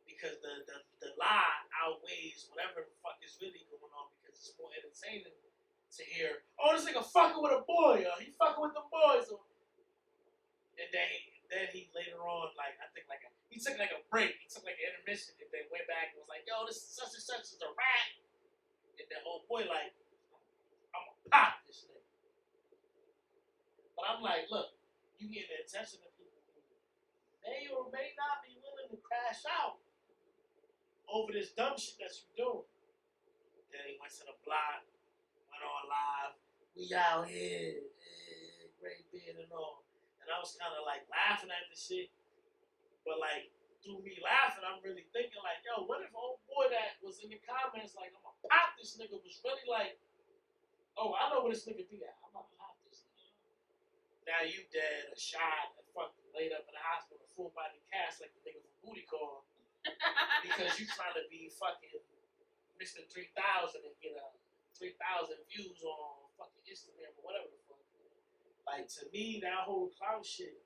Because the lie outweighs whatever the fuck is really going on because it's more entertaining to hear, oh, this nigga fucking with a boy, or he fucking with the boys. And then he later on, like, I think he took like a break, he took like an intermission, and then went back and was like, yo, this such and such is a rat. And that old boy like, I'm gonna pop this nigga. But I'm like, look, you get the attention of people who may or may not be willing to crash out over this dumb shit that you're doing. Then he went to the block, went on live. We out here, great beard and all. And I was kind of like laughing at the shit. But like, through me laughing, I'm really thinking like, yo, what if old boy that was in the comments like, I'm gonna pop this nigga was really like, oh, I know where this nigga be at. I'm gonna pop this nigga. Now you dead, or shot, and fucking laid up in the hospital, full body cast like the nigga from Booty Call. Because you trying to be fucking Mr. 3000 and get 3,000 views on fucking Instagram or whatever the fuck. Like, to me, that whole cloud shit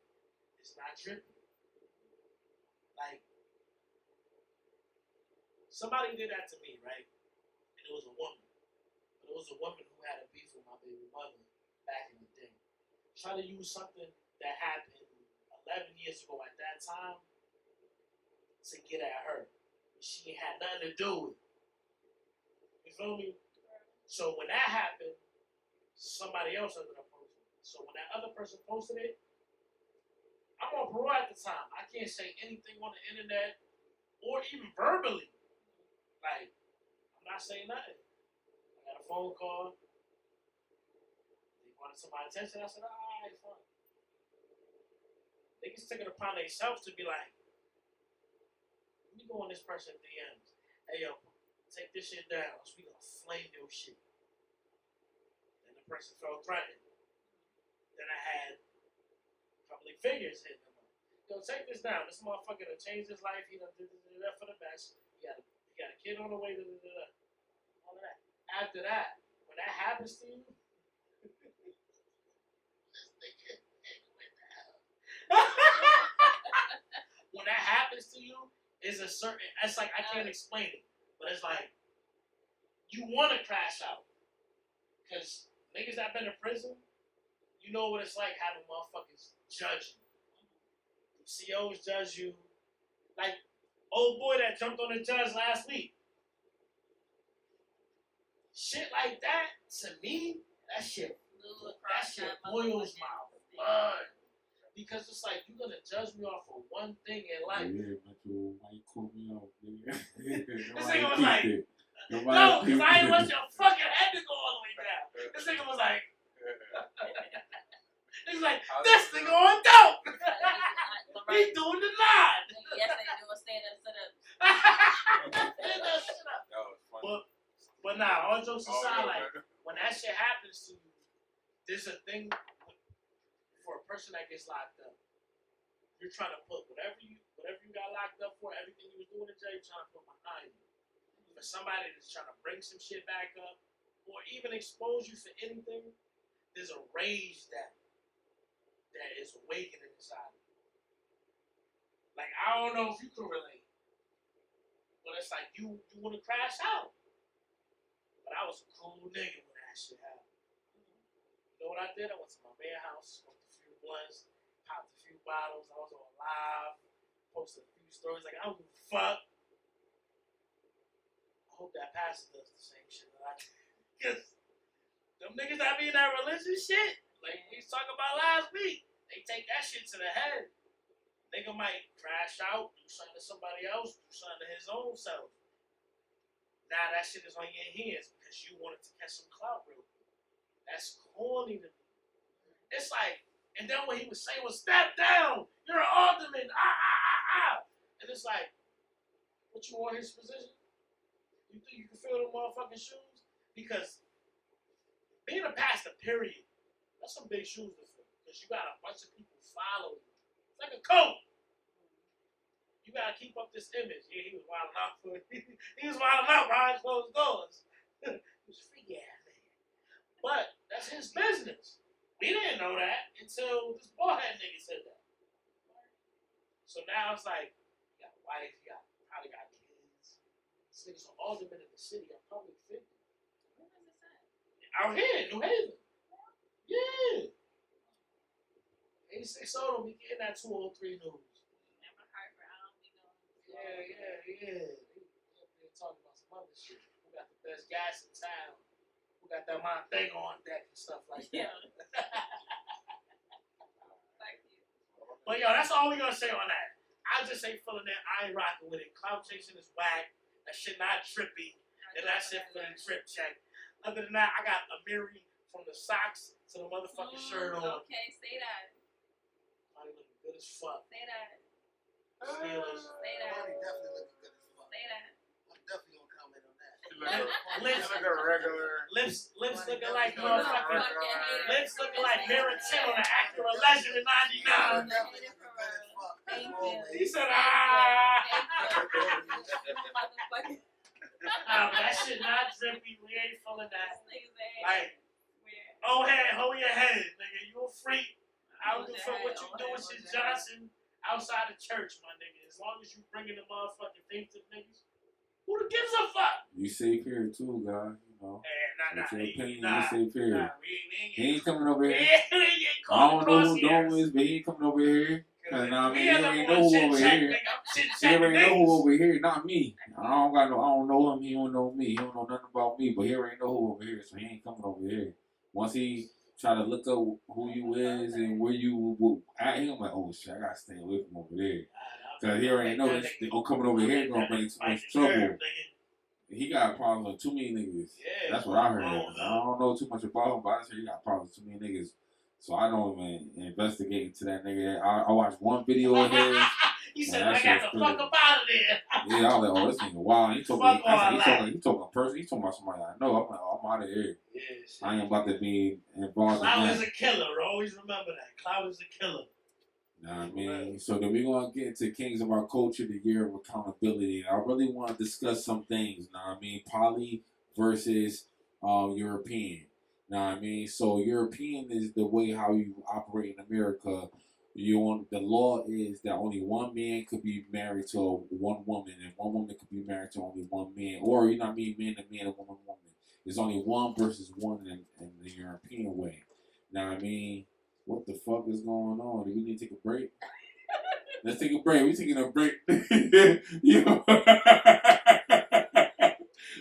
is not tripping. Like, somebody did that to me, right? And it was a woman. But it was a woman who had a beef with my baby mother back in the day. Trying to use something that happened 11 years ago at that time to get at her. She had nothing to do with it. You feel me? So when that happened, somebody else ended up posting it. So when that other person posted it, I'm on parole at the time. I can't say anything on the internet or even verbally. Like, I'm not saying nothing. I got a phone call. They wanted some of my attention. I said, all right, fine. Niggas took it upon themselves to be like, let me go on this person's DMs. Hey, yo, take this shit down. So we gonna flame your shit. Then the person felt threatened. Then I had public figures hitting him up. Yo, take this down. This motherfucker done changed his life. He done did that for the best. He got a kid on the way. All of that. After that, when that happens to you, when that happens to you, is a certain. It's like I can't explain it, but it's like you want to crash out because niggas that been to prison, you know what it's like having motherfuckers judge you. COs judge you. Like, old boy that jumped on the judge last week. Shit like that, to me, that shit boils my blood. Because it's like you're gonna judge me off of one thing in life. Yeah, Metro, why you call me out, nigga? This nigga was like, no, because I ain't want your fucking head to go all the way down. This nigga was like, he's like, this nigga on dope. He doing the nod. Yes, they do a stand up, sit up. That was funny. But nah, all jokes aside, like when that shit happens to you, there's a thing for a person that gets locked up. You're trying to put whatever you got locked up for, everything you was doing in jail, you're trying to put behind you. For somebody that's trying to bring some shit back up, or even expose you for anything, there's a rage that is awakening inside of you. Like, I don't know if you can relate, but it's like you want to crash out. But I was a cool nigga when that shit happened. You know what I did? I went to my man's house, smoked a few blunts, popped a few bottles. I was on live, posted a few stories. Like, I don't give a fuck. I hope that pastor does the same shit that I did. Because them niggas that be in that religious shit, like we was talking about last week, they take that shit to the head. Nigga might crash out, do something to somebody else, do something to his own self. Now that shit is on your hands because you wanted to catch some clout real quick. That's corny to me. It's like, and then what he was saying was, step down, you're an alderman, And it's like, what you want his position? You think you can fill them motherfucking shoes? Because being a pastor, period, that's some big shoes to fill. Because you got a bunch of people following you. It's like a coat. You gotta keep up this image. Yeah, he was wilding out for it. He was wilding out behind closed doors. He was a freaky ass man. But that's his business. We didn't know that until this bald-head nigga said that. So now it's like, you got a wife, you probably got kids. This nigga's an alderman in the city, a public figure. Out here in New Haven. Yeah. 86 sold him, we getting that 203 news. Yeah. They're talking about some other shit. Who got the best gas in town? Who got that Montego on deck and stuff like that? But yo, that's all we gonna say on that. I just say feeling that I ain't rocking with it. Cloud chasing is whack. That shit not trippy. And that shit for the trip check. Other than that, I got a Miri from the socks to the motherfucking shirt on. Okay, say that. Body looking good as fuck. Say that. Steelers. Say that. Body definitely looking good as fuck. Say that. I'm definitely gonna comment on that. Lips looking like No, motherfucking. fuck your hater. Lips looking like Mary Tim on the Acura Legend in '99. Definitely looking good as fuck. Thank as you. always. He said, Motherfucker. Nah, but that shit not drippy. We ain't feeling that. This nigga's ass. Like, Weird. hold your head, nigga. You a freak. I don't give a fuck what you do with shit, Johnson, outside of church, my nigga. As long as you bringing the motherfucking faith to niggas, who gives a fuck? You safe here too, guy. You know. Nah. What's your opinion? Nah, You safe here. nah, we He ain't coming over here. we ain't getting I caught don't know who crosshairs. Dome is, but he ain't coming over here. Cause nah, We he end up already on know who chit over chat, here. nigga. I'm chit He chatting already know who niggas. over here, not me. I don't know him. He don't know me. He don't know nothing about me. But he already know who over here, so he ain't coming over here. Once he try to look up who you is and where you at, he gonna be like, oh shit, I gotta stay away from over there. Cause he already know this thing coming over here gonna bring too much trouble. He got problems with too many niggas. Yeah. That's what I heard. I don't know too much about him, but I just heard he got problems with too many niggas. So I don't even investigate into that nigga. I watched one video of his. He said, Man, I that got shit the was fuck up out of there. Yeah, I was like, oh, this nigga wild. He Fuck talking person. He talking about somebody I know. I'm like, oh, I'm out of here. Yeah, I ain't about to be involved in Cloud is that. a killer. Always remember that. Cloud is a killer. Nah, I mean, so then we're going to get into Kings of Our Culture, the year of accountability. I really want to discuss some things. Nah, I mean, poly versus European. Nah, I mean, so European is the way how you operate in America. The law is that only one man could be married to one woman, and one woman could be married to only one man. Or, you know what I mean, man to man and woman to woman. There's only one versus one in the European way. Now, I mean, what the fuck is going on? Do we need to take a break? Let's take a break. We're taking a break. Yo.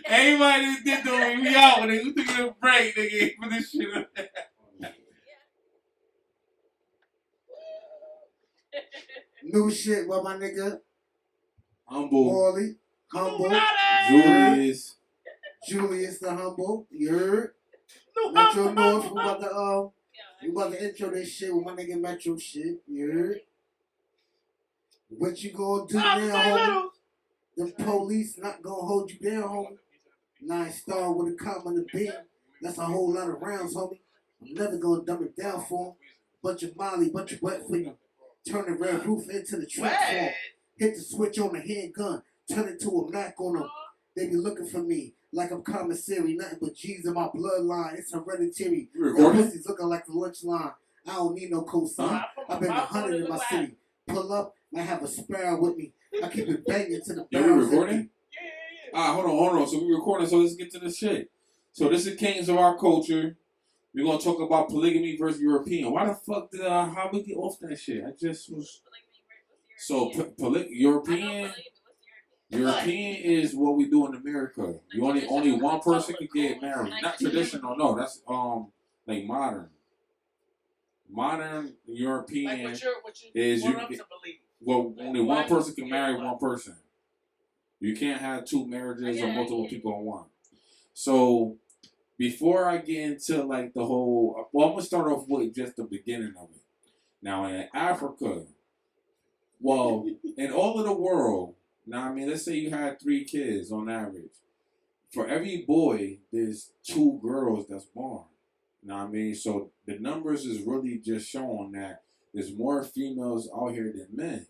Everybody that did the we out with it. We taking a break, nigga, for this shit. New shit with my nigga Humble. Morley. Humble. Julius. Julius the Humble. You heard? Metro North. We about to intro this shit with my nigga Metro shit. You heard? What you gonna do now, homie? The police not gonna hold you down, homie. 9-star with a comma and a beam. That's a whole lot of rounds, homie. I'm never gonna dumb it down for 'em. Bunch of Molly, bunch of wet for you. Turn the red roof into the trap form. Hit the switch on the handgun. Turn it to a Mac on them. They be looking for me like I'm commissary. Nothing but G's in my bloodline. It's hereditary. That pussy's looking like the lunch line. I don't need no cosign. I've been 100 in my city. Pull up, I have a sparrow with me. I keep it banging to the Yeah, we barrels. recording? Hold on. So we recording, so let's get to this shit. So this is Kings of Our Culture. We're gonna talk about polygamy versus European. Why the fuck did how we get off that shit? I just was so European. European is what we do in America. You only one person can get married. Not traditional, no. That's like modern. Modern European like what you is want you them get, to believe. well only one person can marry one person. You can't have two marriages or multiple people in one. So before I get into like the whole, well, I'm gonna start off with just the beginning of it. Now in Africa, well, in all of the world, now I mean, let's say you had 3 kids on average. For every boy, there's 2 girls that's born. Now I mean, so the numbers is really just showing that there's more females out here than men.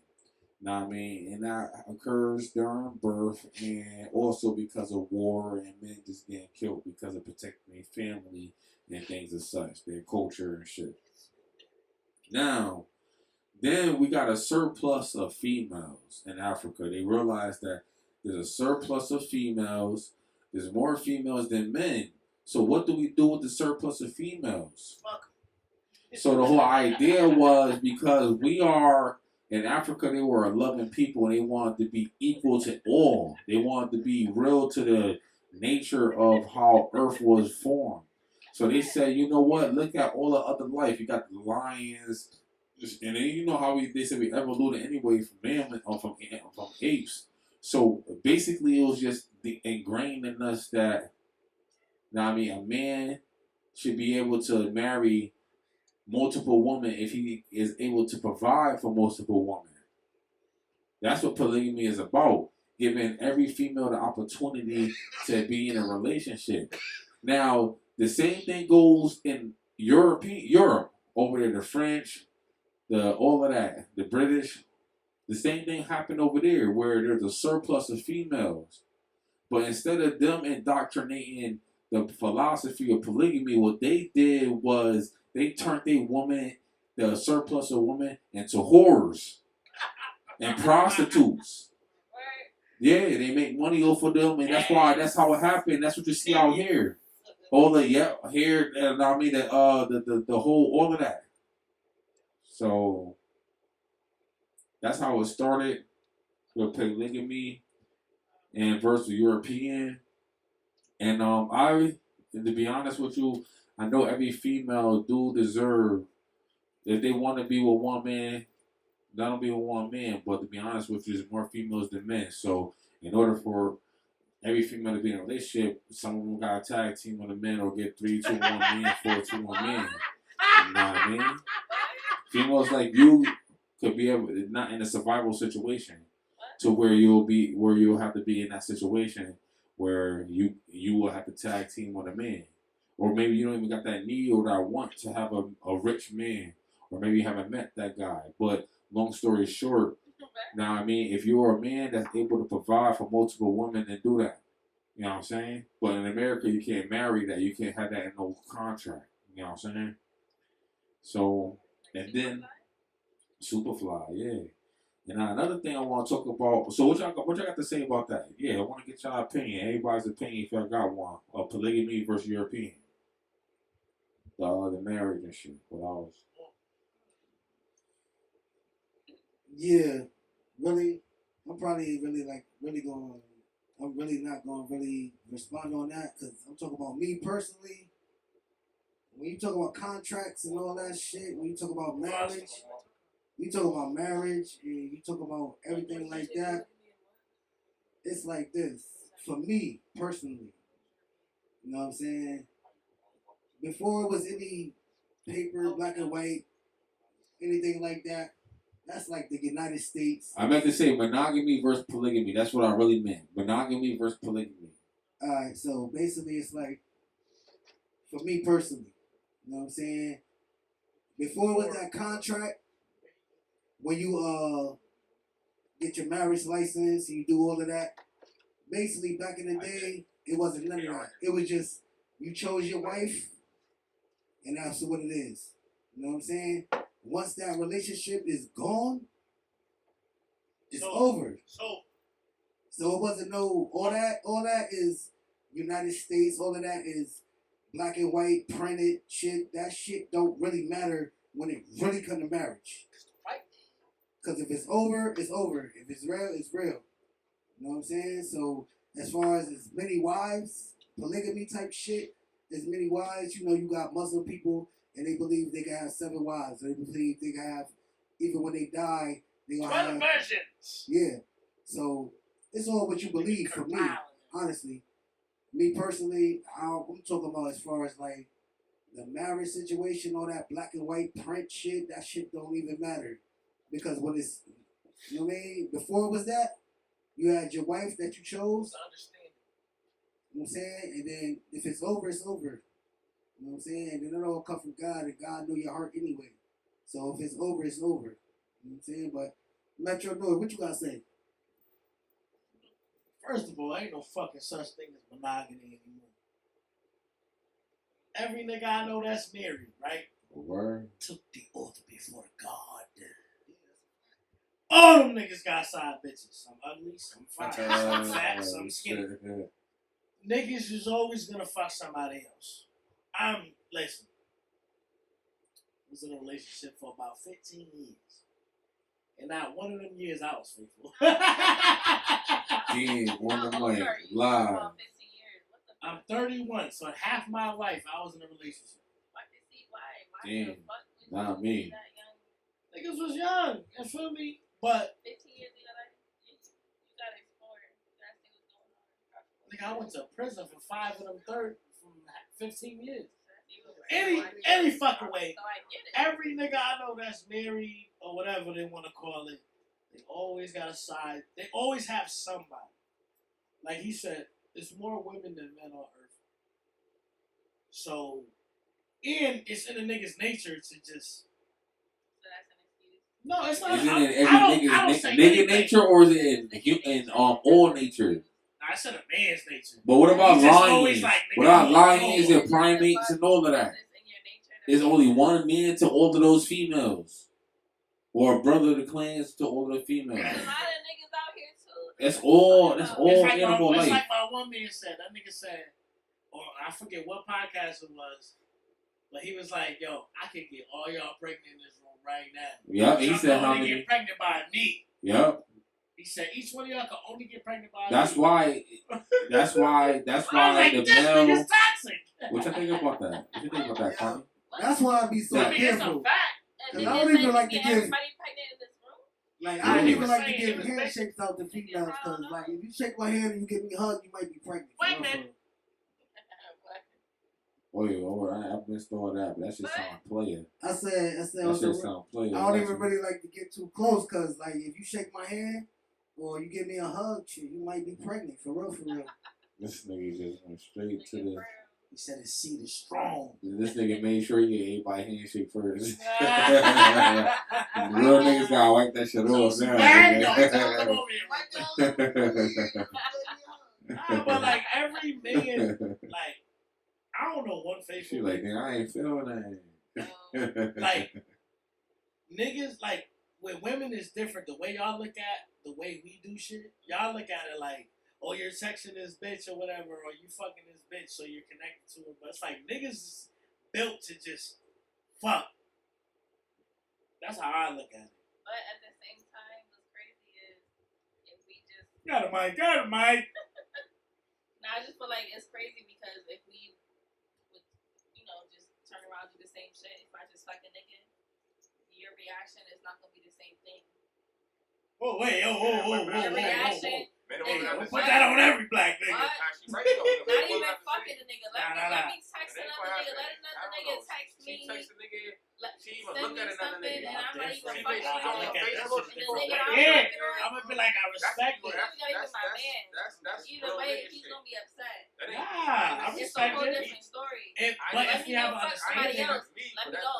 Now I mean, and that occurs during birth and also because of war and men just getting killed because of protecting their family and things as such, their culture and shit. Now, then we got a surplus of females in Africa. They realize that there's a surplus of females. There's more females than men. So what do we do with the surplus of females? So the whole idea was because we are in Africa, they were a loving people and they wanted to be equal to all. They wanted to be real to the nature of how Earth was formed. So they said, you know what? Look at all the other life. You got the lions, and then you know how they said we evolved anyway from mammals or from apes. So basically, it was just ingrained in us that, now I mean, a man should be able to marry multiple women if he is able to provide for multiple women. That's what polygamy is about. Giving every female the opportunity to be in a relationship. Now, the same thing goes in Europe over there, the French, all of that, the British. The same thing happened over there where there's a surplus of females. But instead of them indoctrinating the philosophy of polygamy, what they did was they turned the surplus of women, into whores and prostitutes. Yeah, they make money off of them, and that's how it happened. That's what you see out here. All the here, I mean the whole all of that. So that's how it started with polygamy and versus European. And to be honest with you, I know every female do deserve, if they want to be with one man, let them be with one man. But to be honest with you, there's more females than men. So in order for every female to be in a relationship, some of them got to tag team with a man or get 3-2-1 men, 4-2-1 men. You know what I mean? Females like you could be able, not in a survival situation, to where you'll have to be in that situation where you will have to tag team with a man. Or maybe you don't even got that need or that want to have a rich man. Or maybe you haven't met that guy. But long story short, now I mean, if you're a man that's able to provide for multiple women, then do that. You know what I'm saying? But in America, you can't marry that. You can't have that in no contract. You know what I'm saying? So, and then Superfly, yeah. And now another thing I want to talk about. So what y'all got to say about that? Yeah, I want to get y'all opinion. Everybody's opinion if y'all got one. Polygamy versus European. The marriage and shit. What else? Yeah, really. I'm probably I'm really not going to really respond on that because I'm talking about me personally. When you talk about contracts and all that shit, when you talk about marriage, you talk about marriage and you talk about everything like that. It's like this for me personally. You know what I'm saying? Before it was any paper, black and white, anything like that. That's like the United States. I meant to say monogamy versus polygamy. That's what I really meant. Monogamy versus polygamy. Alright, so basically it's like, for me personally, you know what I'm saying? Before it was that contract, when you get your marriage license, you do all of that. Basically, back in the day, it wasn't none of that. It was just, you chose your wife, and that's what it is. You know what I'm saying? Once that relationship is gone, it's over. So it wasn't no all that is United States, all of that is black and white, printed shit. That shit don't really matter when it really comes to marriage. Because if it's over, it's over. If it's real, it's real. You know what I'm saying? So as far as many wives, polygamy type shit, as many wives, you know, you got Muslim people and they believe they can have 7 wives. They believe they can have, even when they die, they gonna 12 have versions. Yeah. So it's all what you believe for me, honestly. Me personally, I'm talking about as far as like the marriage situation, all that black and white print shit, that shit don't even matter. Because when it's, you know what I mean? Before it was that, you had your wife that you chose. You know what I'm saying? And then if it's over, it's over. You know what I'm saying? And then it all comes from God, and God know your heart anyway. So if it's over, it's over. You know what I'm saying? But Metro North, what you gotta say? First of all, ain't no fucking such thing as monogamy anymore. Every nigga I know that's married, right? Word. Took the oath before God. All them niggas got side bitches. Some ugly, some fine, some fat, some skinny. Niggas is always gonna fuck somebody else. Listen, I was in a relationship for about 15 years. And not one of them years I was faithful. Damn, one of them like live. I'm 31, so half my life I was in a relationship. Damn, not me. Niggas was young, you feel me? But 15 years, you gotta explore. You gotta see what's going on. nigga, I went to prison for 5 of them from 15 years. Any fucking way. Every nigga I know that's married or whatever they want to call it, they always got a side. They always have somebody. Like he said, there's more women than men on earth. So, and it's in a nigga's nature to just. No, it's not. Is it in every nigga's nigga nature, or is it in all nature? I said a man's nature. But what about lions? Like, what about lions and primates and all of that? There's only one man to all of those females, or a brother of the clans to all of the females. There's a lot of niggas out here too. That's all like animal life. It's like my one man said. That nigga said, or I forget what podcast it was, but he was like, "Yo, I can get all y'all pregnant in this room right now." Yeah, he said how many get pregnant by me. Yep. He said each one of y'all can only get pregnant by That's me. why like, the this male. nigga's toxic. What you think about that? What you think about that, Connie? That's why I be so It's a careful. fact. Cause I don't even like to give. Everybody pregnant in this room. Like I don't Yeah. even like to give handshakes out to females. Cause like if you shake my hand and you give me a hug, you might be pregnant. Pregnant. I've been all that, but that shit sound player. I said, That shit sound player. I don't even really like to get too close, cause like if you shake my hand or you give me a hug, shit, you might be pregnant for real, for real. This nigga just went straight to the. He said his seed is strong. This nigga made sure he ate by handshake first. Real niggas gotta wipe that shit off now. But like every man, like I don't know one faithful. She like, nigga, I ain't feeling that. Like niggas, like with women is different. The way y'all look at the way we do shit, y'all look at it like, oh, you're texting this bitch or whatever, or you fucking this bitch, so you're connected to her. But it's like niggas is built to just fuck. That's how I look at it. But at the same time, what's crazy is if we just Got a mic. I just feel like it's crazy because if we would, just turn around and do the same shit, if I just fuck a nigga, you're reaction is not gonna be the same thing. Oh wait, Your reaction. Don't put that on every black nigga. What? Actually, right though. Not even fucking the nigga. Let me text It ain't another gonna nigga. happen. Let another nigga text me. She text a nigga. She even Send look me at another something, nigga. and I'm not even She fucking makes with on him. Facebook. And the nigga I'm Yeah, fucking on. I'm gonna be like, I respect it. That's my man. That's Either real way, nigga he's shit. gonna be upset. That ain't- Nah, I It's a respect whole it. different story. But if you have an fuck somebody understanding, else, let me go.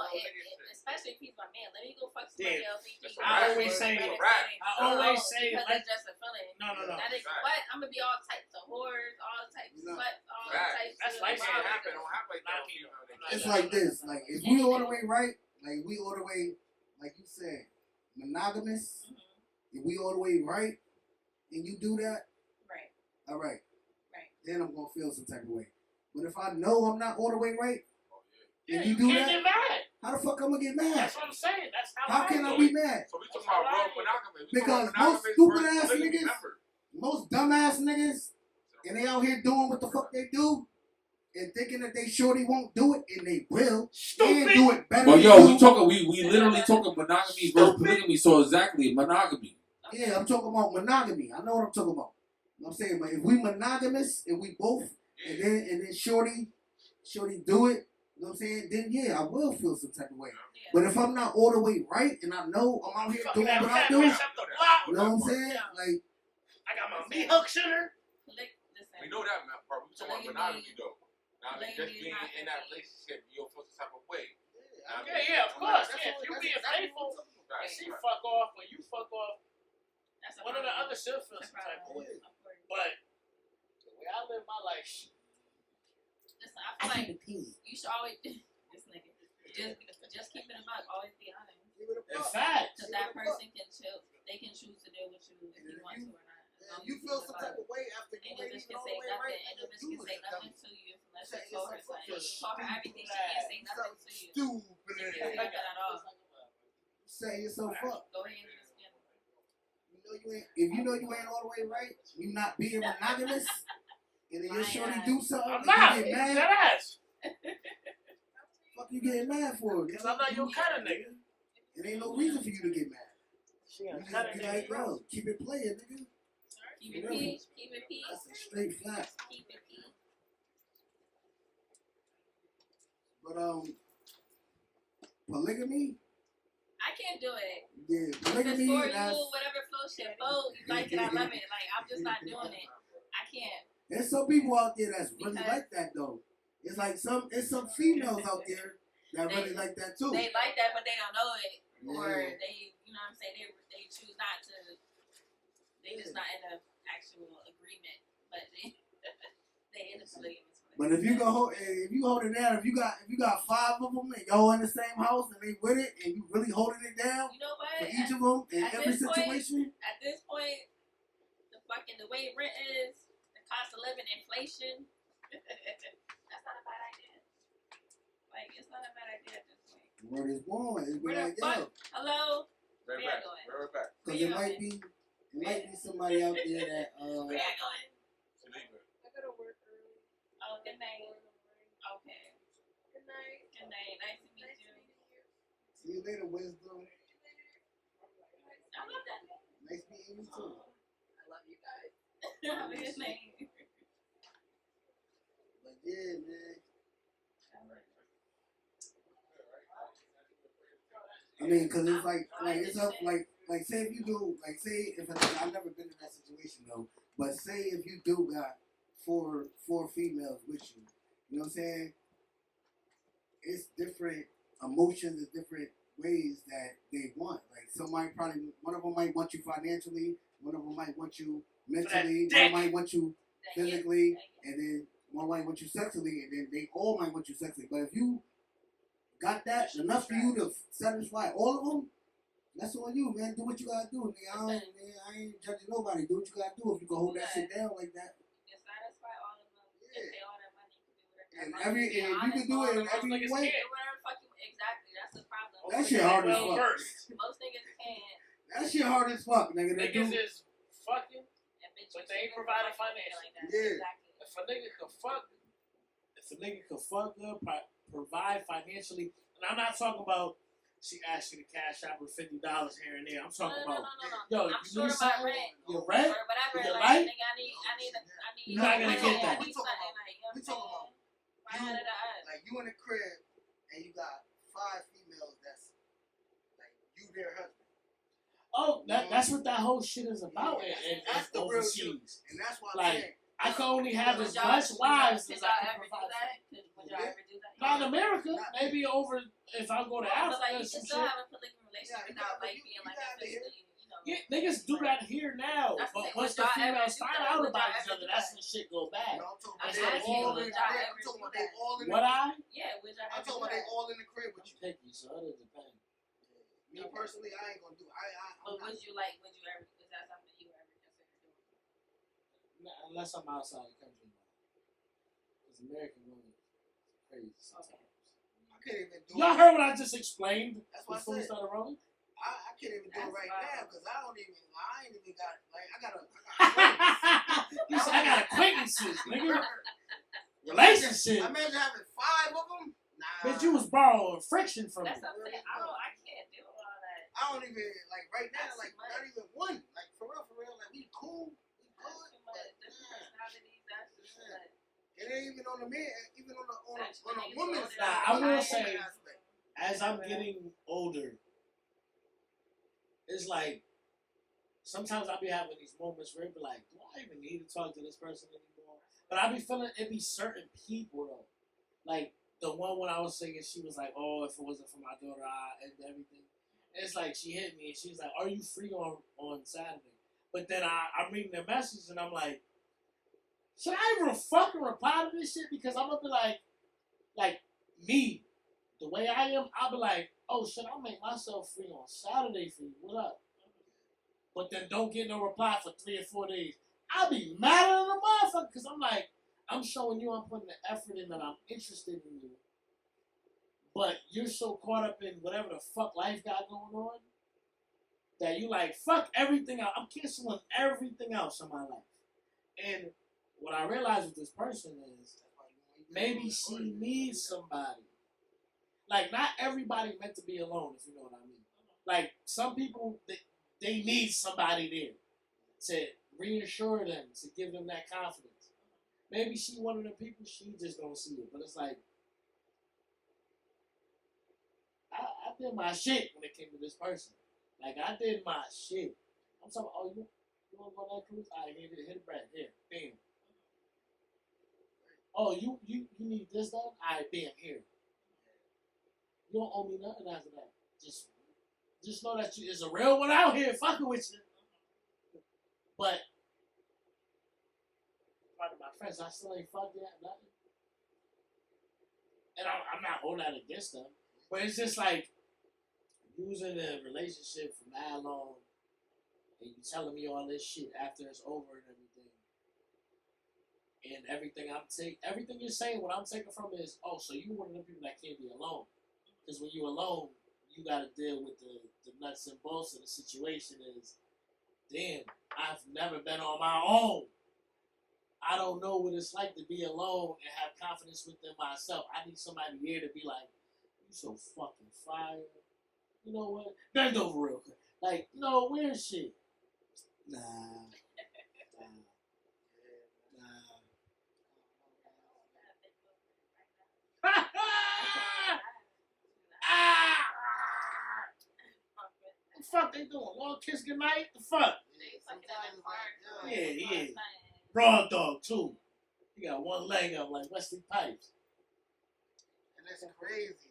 Especially if he's my man, let me go fuck somebody else. I always say, because like, it's just a feeling. no. That is what I'm gonna be all types of whores, all types of sluts, all types That's of life Can't wild happen. niggas. Don't happen like that. It's like this. Like if we all the way right, like we all the way, like you said, monogamous. If we all the way right, and you do that, Right. all right. Right. Then I'm gonna feel some type of way. But if I know I'm not all the way right, yeah, and you do can't that, get mad. how the fuck I'm gonna get mad? That's what I'm saying. That's How can I be mad? So we talking about real monogamy. Because most stupid ass niggas, most dumbass niggas, and they out here doing what the fuck they do, and thinking that they shorty won't do it, and they will, and do it better. But than yo, you. we literally talking monogamy versus polygamy. So exactly, monogamy. Yeah, I'm talking about monogamy. I know what I'm talking about. You know what I'm saying, but if we monogamous and we both, and then shorty do it, you know what I'm saying? Then yeah, I will feel some type of way. Yeah. But if I'm not all the way right, and I know I'm out here doing what I do, you know what I'm saying? Like I got my meat hook shooter. Listen. We know that part. We talking about monogamy though. Now, just being in that relationship, you'll feel some type of way. Yeah, of course. Yeah, if you being faithful, and she fuck off or you fuck off, That's one or the other should feel some type of way. But the way I live my life, Listen, I feel like you should always this nigga just keep it in mind. Always be honest. it's facts. Because that person can chill. They can choose to deal with you if you want to or not. you feel some type of way after you And the ain't bitch even can all say the way nothing. right. And the bitch can say nothing to you unless you Say told her yourself something. up. You told her everything. She can't say nothing to you. Stupid. She can't say nothing at all. Say yourself up. Go ahead and just get You know you ain't. If you know you ain't all the way right, you not being monogamous, and then your shorty do something, I'm and not. you get That mad. ass. Fuck you getting mad for? Because I'm not your kind of nigga. It ain't no reason for you to get mad. She You ain't just kind of be like, nigga. yo, keep it playing, nigga. keep it peace. Keep it peace. That's a straight fact. Keep it peace. But polygamy, I can't do it. yeah, If it's polygamy. for That's you, whatever floats your boat, you like it, I love it. Like, I'm just not doing it. I can't. there's some people out there that's really Because- like that though. It's like some females out there that really like that too. They like that, but they don't know it. Or Yeah. they, you know what I'm saying, they choose not to. They just not in an actual agreement. But they in the polygamous. But if you go hold it down, if you got 5 of them and y'all in the same house and they with it and you really holding it down You know what? for each of them in at every this point- situation, At this point, the way rent is, the cost of living, inflation, that's not a bad idea. Like, it's not a bad idea at this point. the word is born. It's be Where like, the fuck? yo, Hello? Right Where back. you going? Right back. because it might be somebody out there that Where you going? I gotta work early. Oh, good night. Okay. Good night. Good night. Nice to meet you. see you later, wisdom. I love that name. Nice meeting you too. I love you guys. Have a good night. But yeah, man. I mean, cause it's like it's up like say if you do say if I've never been in that situation though, but say if you do got four females with you, you know what I'm saying? It's different emotions, it's different ways that they want. Like one of them might want you financially, one of them might want you mentally, one might want you physically, and then one might want you sexually, and then they all might want you sexually. But if you got that enough for you to satisfy all of them, that's on you, man. Do what you gotta do, nigga. I ain't judging nobody. Do what you gotta do if you can hold that shit down like that. You can satisfy all of them. You can pay all that money. You can do And whatever. if you can do it in every niggas way, can't. Do whatever fuck you. Exactly. That's the problem. that shit hard as Well fuck. versed. Most niggas can't. That shit hard as fuck, nigga. That Niggas dude, is fucking. And bitches But they ain't shouldn't providing fuck with financially. like that. Yeah. Exactly. If a nigga could fuck good, provide financially, and I'm not talking about she asks you to cash out with $50 here and there. I'm talking No. about, yo, I'm you short need of my something? rent. Your rent? Or whatever. Your Like, light? nigga, I need. You're not gonna get that. I need something like, you know what I'm saying? Like you in the crib and you got 5 females that's like you their husband. Oh, that's what that whole shit is about. Yeah, and that's the real shit. overseas. And that's why I'm Like, saying. I can only have as Would y'all- much wives Could as y'all I can ever do provide. that? Would y'all ever do that? Not in America. Maybe over if I go to But Africa like, or you some can still shit. have a polygamy relationship without like being like officially, you know. Yeah, niggas do that here now. That's But the thing. once Would the y'all ever females do find that? out Would about y'all each ever other, do that's that? when shit go bad. No, I'm talking I'm about they asking you, all in would the y'all crib. ever I'm talking do about they that? all in the What crib. I? Yeah, would y'all I'm ever talking do about they that? all in the crib with I'm you. picky, so it depends. Me personally, I ain't gonna do. But would you ever? Is that something you ever consider doing? Unless I'm outside the country. Because American women is crazy sometimes. I can't even do. Y'all heard what I just explained That's what I before we said. started rolling? I can't even do it right now because I ain't even got like I got You said I got acquaintances, nigga. Relationship. Imagine having 5 of them. Nah. Bitch, you was borrowing friction from me. That's what I'm saying. I can't do all that. I don't even like right now. Like not even one. Like for real. Like we cool. We That's good. too much. Different personalities. That's just too much. It ain't even on the man. Even on a Especially woman's when side. Nah, I will say, aspect. as I'm getting older, it's like sometimes I be having these moments where it be like, do I even need to talk to this person anymore? But I be feeling it be certain people though. Like the one when I was singing, she was like, oh, if it wasn't for my daughter, I and everything. And it's like she hit me and she's like, are you free on Saturday? But then I'm reading the message and I'm like, should I even fucking reply to this shit? Because I'm gonna be like me, the way I am, I'll be like, oh shit, I'll make myself free on Saturday for you. What up? But then don't get no reply for 3 or 4 days. I'll be mad at the motherfucker because I'm like, I'm showing you I'm putting the effort in that I'm interested in you. But you're so caught up in whatever the fuck life got going on that you like, fuck everything else. I'm canceling everything else in my life. And what I realized with this person is maybe she needs somebody. Like, not everybody meant to be alone, if you know what I mean. Like, some people, they need somebody there to reassure them, to give them that confidence. Maybe she one of the people, she just don't see it. But it's like, I did my shit when it came to this person. Like, I did my shit. I'm talking, oh, you want to go on that cruise? All right, hit the bread. Here, bam. Oh, you need this done? All right, bam, here. You don't owe me nothing after that. Just know that there's a real one out here fucking with you. But part of my friends, I still ain't fucked yet, nothing. And I'm not holding that against them. But it's just like using a relationship for that long and you telling me all this shit after it's over and everything. And everything you're saying, what I'm taking from it is, oh, so you one of the people that can't be alone. Because when you're alone, you got to deal with the nuts and bolts of the situation is, damn, I've never been on my own. I don't know what it's like to be alone and have confidence within myself. I need somebody here to be like, you so fucking fire. You know what? Bend over real quick. Like, weird shit. Nah. The fuck they doing? Long kiss goodnight? The fuck? Yeah. Broad dog, too. He got one leg up like Wesley Pipes. And that's crazy. It's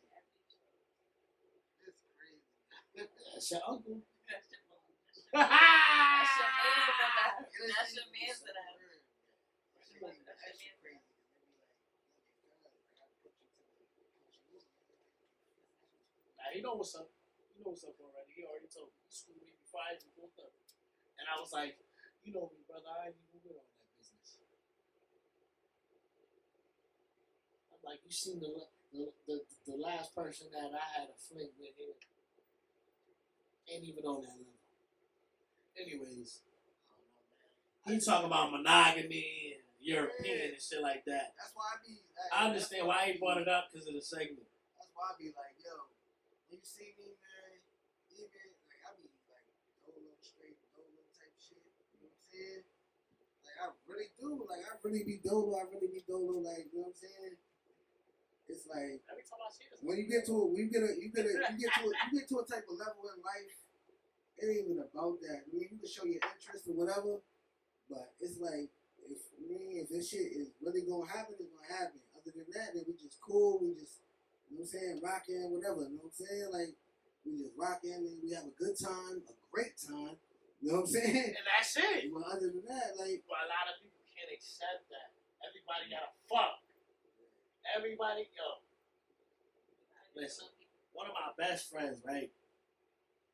crazy. That's your uncle. That's your man for that. Nah, he know what's up. He know what's up already. He already told me. He schooled me before I even woke up. And I was like, you know me, brother. I ain't even with all that business. I'm like, you seen the last person that I had a fling with here. Ain't even on that level. Anyways, he talking about monogamy and European and shit like that. That's why I understand why he brought it up because of the segment. That's why I be like, yo, we when you see me, man, even like I be like dolo straight, dolo type shit. You know what I'm saying? Like I really do. Like I really be dolo. Like you know what I'm saying? It's like Every time I see this, when you get to a type of level in life, it ain't even about that. I mean, you can show your interest or whatever, but it's like if this shit is really gonna happen, it's gonna happen. Other than that, then we just cool. We just you know what I'm saying, rocking, whatever. You know what I'm saying? Like we just rocking and we have a good time, a great time. You know what I'm saying? and that's it. But other than that, like But a lot of people can't accept that. Everybody gotta fuck. Everybody, yo. Listen, one of my best friends, right?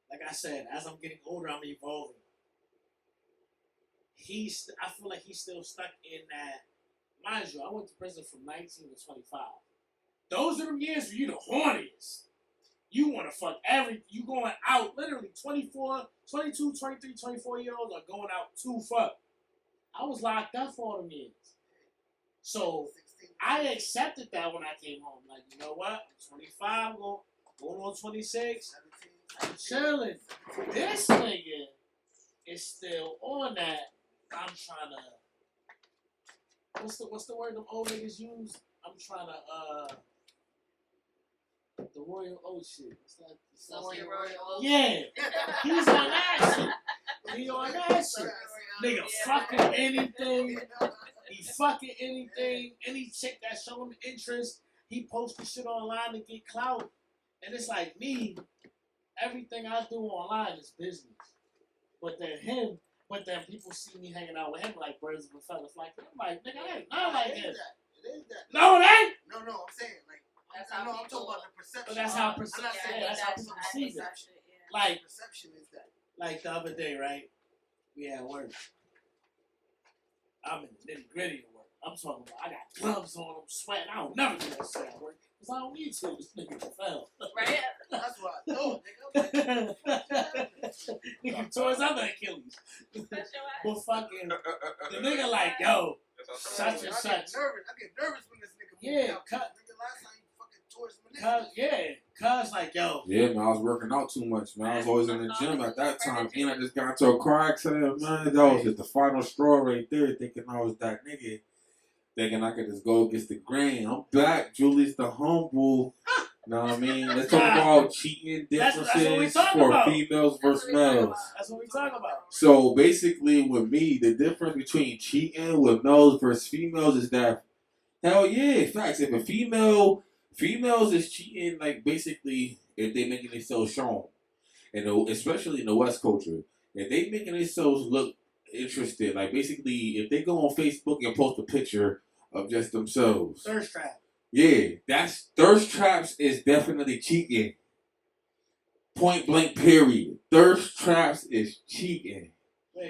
Like I said, as I'm getting older, I'm evolving. I feel like he's still stuck in that. Mind you, I went to prison from 19 to 25. Those are the years where you the horniest. You want to fuck you going out, literally 24, 22, 23, 24-year-olds are going out to fuck. I was locked up for all them years. So I accepted that when I came home. Like, you know what? I'm 25, going on 26. I'm chilling. This nigga is still on that. I'm trying to. What's the word them old niggas use? I'm trying to. The Royal O shit. What's that? Royal. Yeah. He's on that shit. He on that shit. Nigga fucking anything. He fucking anything. Any chick that show him interest, he posts the shit online to get clout. And it's like me, everything I do online is business. But then people see me hanging out with him like birds of a feather like him. I'm like, nigga, I ain't not like him. It is that. No, it ain't. No, I'm saying like I'm talking about the perception. But that's how perception. That's how people perceive it. Like perception is that. Like the other day, right? We had work. I'm in the nitty gritty of work. I'm talking about I got gloves on, I'm sweating. I don't never do that shit at work because I don't need to. This nigga fell. Right? That's what I thought, nigga. Nigga tore his other Achilles. But fucking the nigga like, yo, such and such. I get nervous when this nigga Yeah, cut. Nigga, last time you fucking tore his meniscus. Cuz like, yo. Yeah, man, I was working out too much, man. I was always in the gym at that time. And I just got into a car accident, man. That was just the final straw right there, thinking I was that nigga. Thinking I could just go against the grain. I'm back, Julius the Humble. Know what I mean? Let's talk about cheating differences for females versus males. That's what we talking about. So basically, with me, the difference between cheating with males versus females is that, hell yeah, facts. If a females is cheating, like basically, if they making themselves shown, and especially in the West culture, if they making themselves look interested, like basically, if they go on Facebook and post a picture of just themselves, thirst trap. Yeah, that's thirst traps is definitely cheating. Point blank, period. Thirst traps is cheating.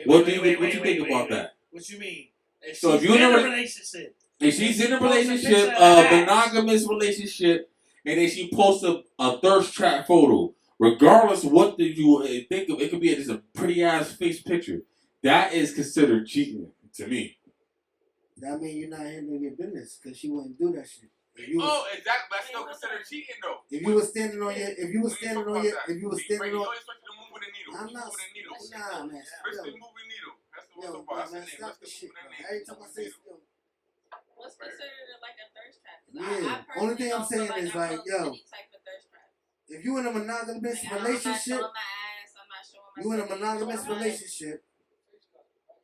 What do you think about that? What you mean? If you're in a relationship, if she's in a relationship, a monogamous relationship, and then she posts a thirst trap photo, regardless what do you think of, it could be just a pretty ass face picture. That is considered cheating to me. That means you're not handling your business because she wouldn't do that shit. Exactly. That's still considered cheating, though. If you were standing on your, I'm not. Especially the moving needle. Nah, man. Especially moving needle. That's the Yo, one. man, stop the shit, bro. Every time I say something. What's considered like a thirst trap? Yeah. Only thing I'm saying is like, yo, if you in a monogamous relationship, you in a monogamous relationship,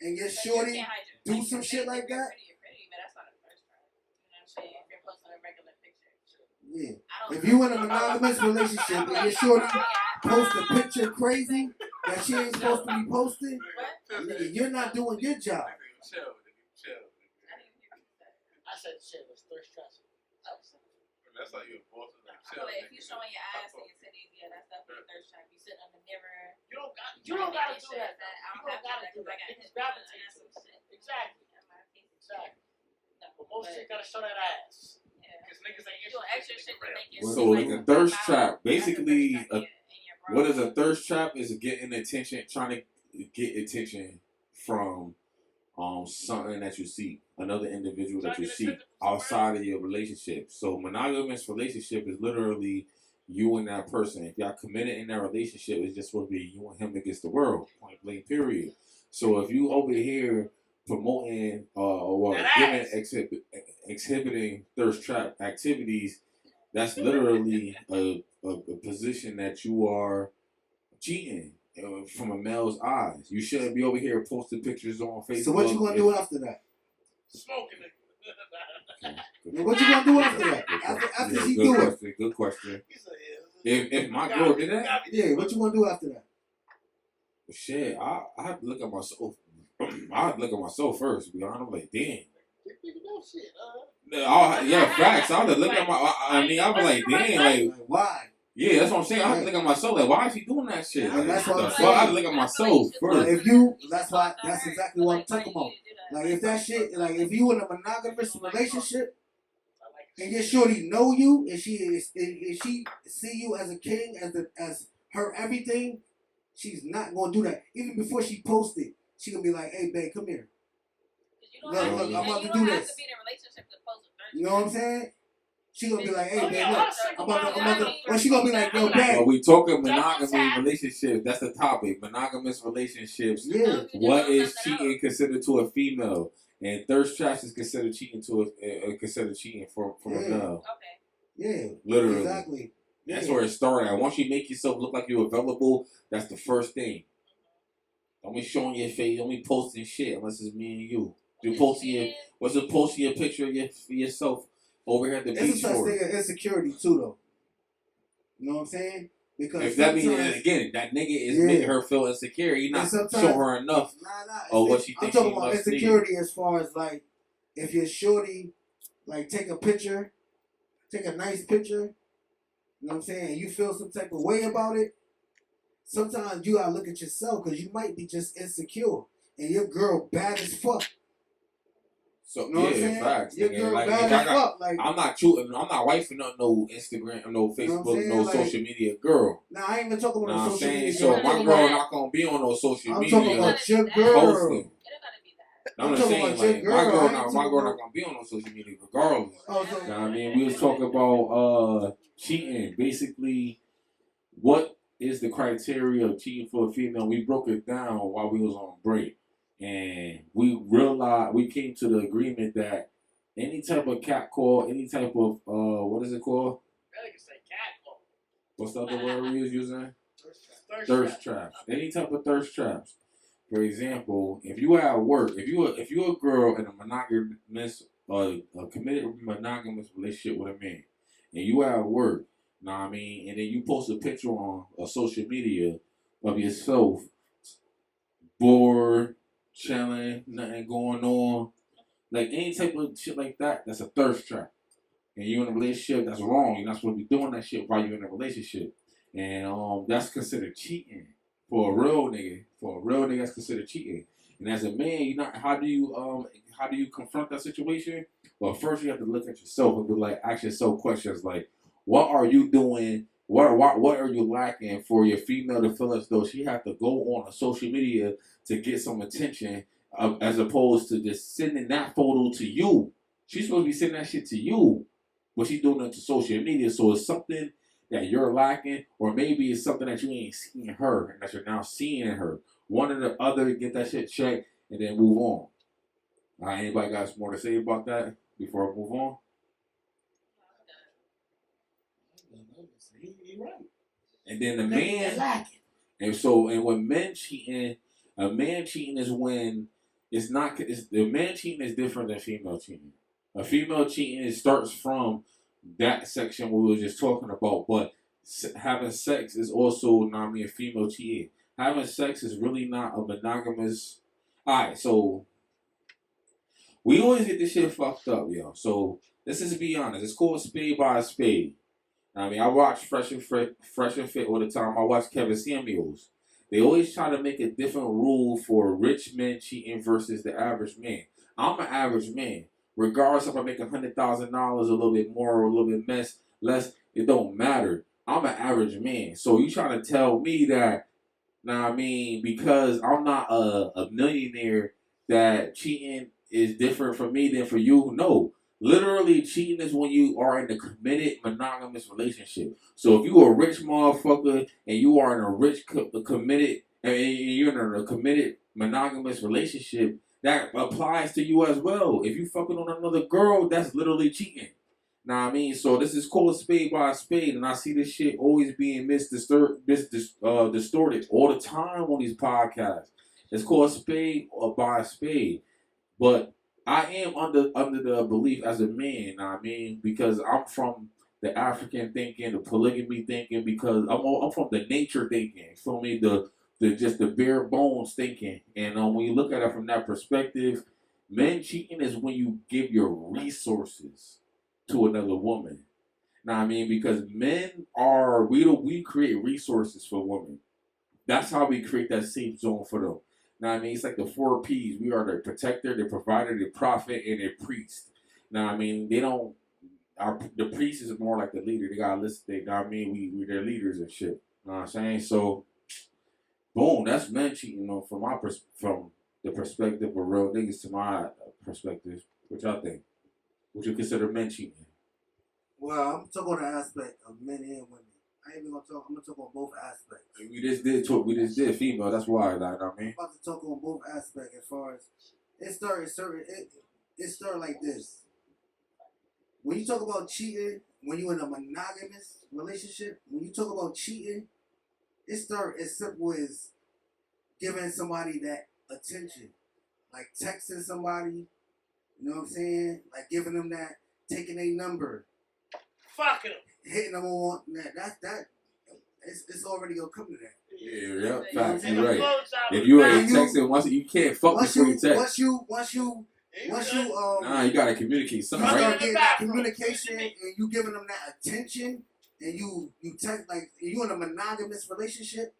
and your shorty do some shit like that. Yeah. If you in a monogamous relationship and your shorty post a picture crazy that she ain't supposed to be posting, you're not doing your job. Chill. I said shit was thirst trap. That's like you're boss. Chill. If you showing your ass and your titties, yeah, that's definitely a thirst trap. You sit on the mirror. You don't gotta do that. You don't gotta do that. It's gravitates. Exactly. But most chicks gotta show that ass. Because niggas ain't interested. So like a thirst trap, basically, what is a thirst trap? Is getting attention, trying to get attention from something that you see, another individual that you see outside of your relationship. So monogamous relationship is literally you and that person. If y'all committed in that relationship, it's just supposed to be you and him against the world. Point blank. Period. So if you over here promoting or giving exhibiting thirst trap activities, that's literally a position that you are cheating from a male's eyes. You shouldn't be over here posting pictures on Facebook. So what you gonna do after that? Smoking it. What you gonna do after that? After she do it? Good question. He said, yeah. If my girl did that, Yeah, what you gonna do after that? shit, I have to look at myself. I have to look at myself first. To be honest, I'm like, damn. Yeah, facts. I have to look at my. I mean, I was like, damn, like why? Yeah, that's what I'm saying. I have to look at myself. Like, why is he doing that shit? And that's what I'm I saying. have to look at myself first. That's exactly what I'm talking about. Like, if that shit, like, if you in a monogamous relationship and your shorty know you and she see you as a king, as her everything, she's not gonna do that. Even before she posts it, she gonna be like, "Hey, babe, come here. Look, I'm about to do this." You know what I'm saying? She gonna be like, "Hey, babe, look, I'm about to." Or she gonna be like, "Yo, babe." Well, we talking monogamous relationships. That's the topic. Monogamous relationships. Yeah. What is cheating considered to a female? And thirst traps is considered cheating to considered cheating from a male. Okay. Yeah. Literally. Exactly. That's where it started. And once you make yourself look like you're available, that's the first thing. Don't be showing your face. Don't be posting shit unless it's me and you. You posting your picture of yourself over here at the beach. It's a such thing as insecurity too, though. You know what I'm saying? Because if that means again that nigga is making her feel insecure, he not showing her enough of what she thinks she must need. I'm talking about insecurity as far as like if your shorty like take a nice picture, you know what I'm saying, and you feel some type of way about it. Sometimes you gotta look at yourself because you might be just insecure and your girl bad as fuck. So, you know what I'm saying? Facts. Your girl bad as fuck. Like, I'm not wifing up no Instagram, no Facebook, no social media girl. Nah, I ain't even talking about social media. So my girl not gonna be on no social media. I'm talking about your girl. I'm just saying, like, my girl not gonna be on no social media regardless. You know what I mean? We was talking about cheating. Basically, what is the criteria of cheating for a female? We broke it down while we was on break. And we came to the agreement that any type of cat call, any type of, what is it called? I can say cat call. What's the other word we was using? Thirst traps. Any type of thirst traps. For example, if you at work, if you a girl in a monogamous, a committed monogamous relationship with a man, and you at work, know what I mean, and then you post a picture on social media of yourself, bored, chilling, nothing going on, like any type of shit like that, that's a thirst trap. And you in a relationship, that's wrong. You're not supposed to be doing that shit while you're in a relationship. And that's considered cheating. For a real nigga, that's considered cheating. And as a man, how do you confront that situation? Well, first you have to look at yourself and be like, ask yourself questions like, what are you doing? What are you lacking for your female to feel as though she have to go on a social media to get some attention, as opposed to just sending that photo to you? She's supposed to be sending that shit to you, but she's doing it to social media. So it's something that you're lacking, or maybe it's something that you ain't seeing in her and that you're now seeing in her. One or the other, get that shit checked and then move on. All right, anybody got more to say about that before I move on? Right. And then the man, and when men cheating, a man cheating is when the man cheating is different than female cheating. A female cheating, it starts from that section we were just talking about, but having sex is also not a female cheating. Having sex is really not a monogamous. Alright, so we always get this shit fucked up, yo. So let's just be honest. It's called spade by a spade. I mean, I watch Fresh and Fit all the time. I watch Kevin Samuels. They always try to make a different rule for rich men cheating versus the average man. I'm an average man. Regardless if I make $100,000, a little bit more or a little bit less, it don't matter. I'm an average man. So you trying to tell me that, because I'm not a millionaire, that cheating is different for me than for you? No. Literally, cheating is when you are in a committed monogamous relationship. So if you a rich motherfucker and you are in a committed, and you're in a committed monogamous relationship, that applies to you as well. If you fucking on another girl, that's literally cheating. Know what I mean? So this is called a spade by a spade, and I see this shit always being distorted all the time on these podcasts. It's called a spade or by a spade. But I am under the belief as a man, I mean, because I'm from the African thinking, the polygamy thinking, because I'm from the nature thinking. Feel me? The just the bare bones thinking. And when you look at it from that perspective, men cheating is when you give your resources to another woman. Now I mean, because men are we create resources for women. That's how we create that safe zone for them. Now I mean, it's like the 4 P's. We are the protector, the provider, the prophet, and the priest. Now I mean, they don't. The priest is more like the leader. They got listed. They, I mean, we their leaders and shit. You know what I'm saying? So, boom, that's men cheating. You know, from the perspective of real niggas to my perspective. What y'all think? Would you consider men cheating? Well, I'm talking on the aspect of men and women. I ain't even gonna talk. I'm gonna talk on both aspects. We just did talk. We just did female. That's why. Like, I mean, I'm about to talk on both aspects as far as it started like this. When you talk about cheating, when you're in a monogamous relationship, when you talk about cheating, it starts as simple as giving somebody that attention, like texting somebody. You know what I'm saying? Like giving them that, taking a number, Fucking them. hitting them on that. It's already gonna come to that. yeah, facts. You You're right. Blowjob If you is ain't texting, once you can't fuck before you text. Once you Nah, you gotta communicate something, you right? start getting that communication and you giving them that attention and you text like you in a monogamous relationship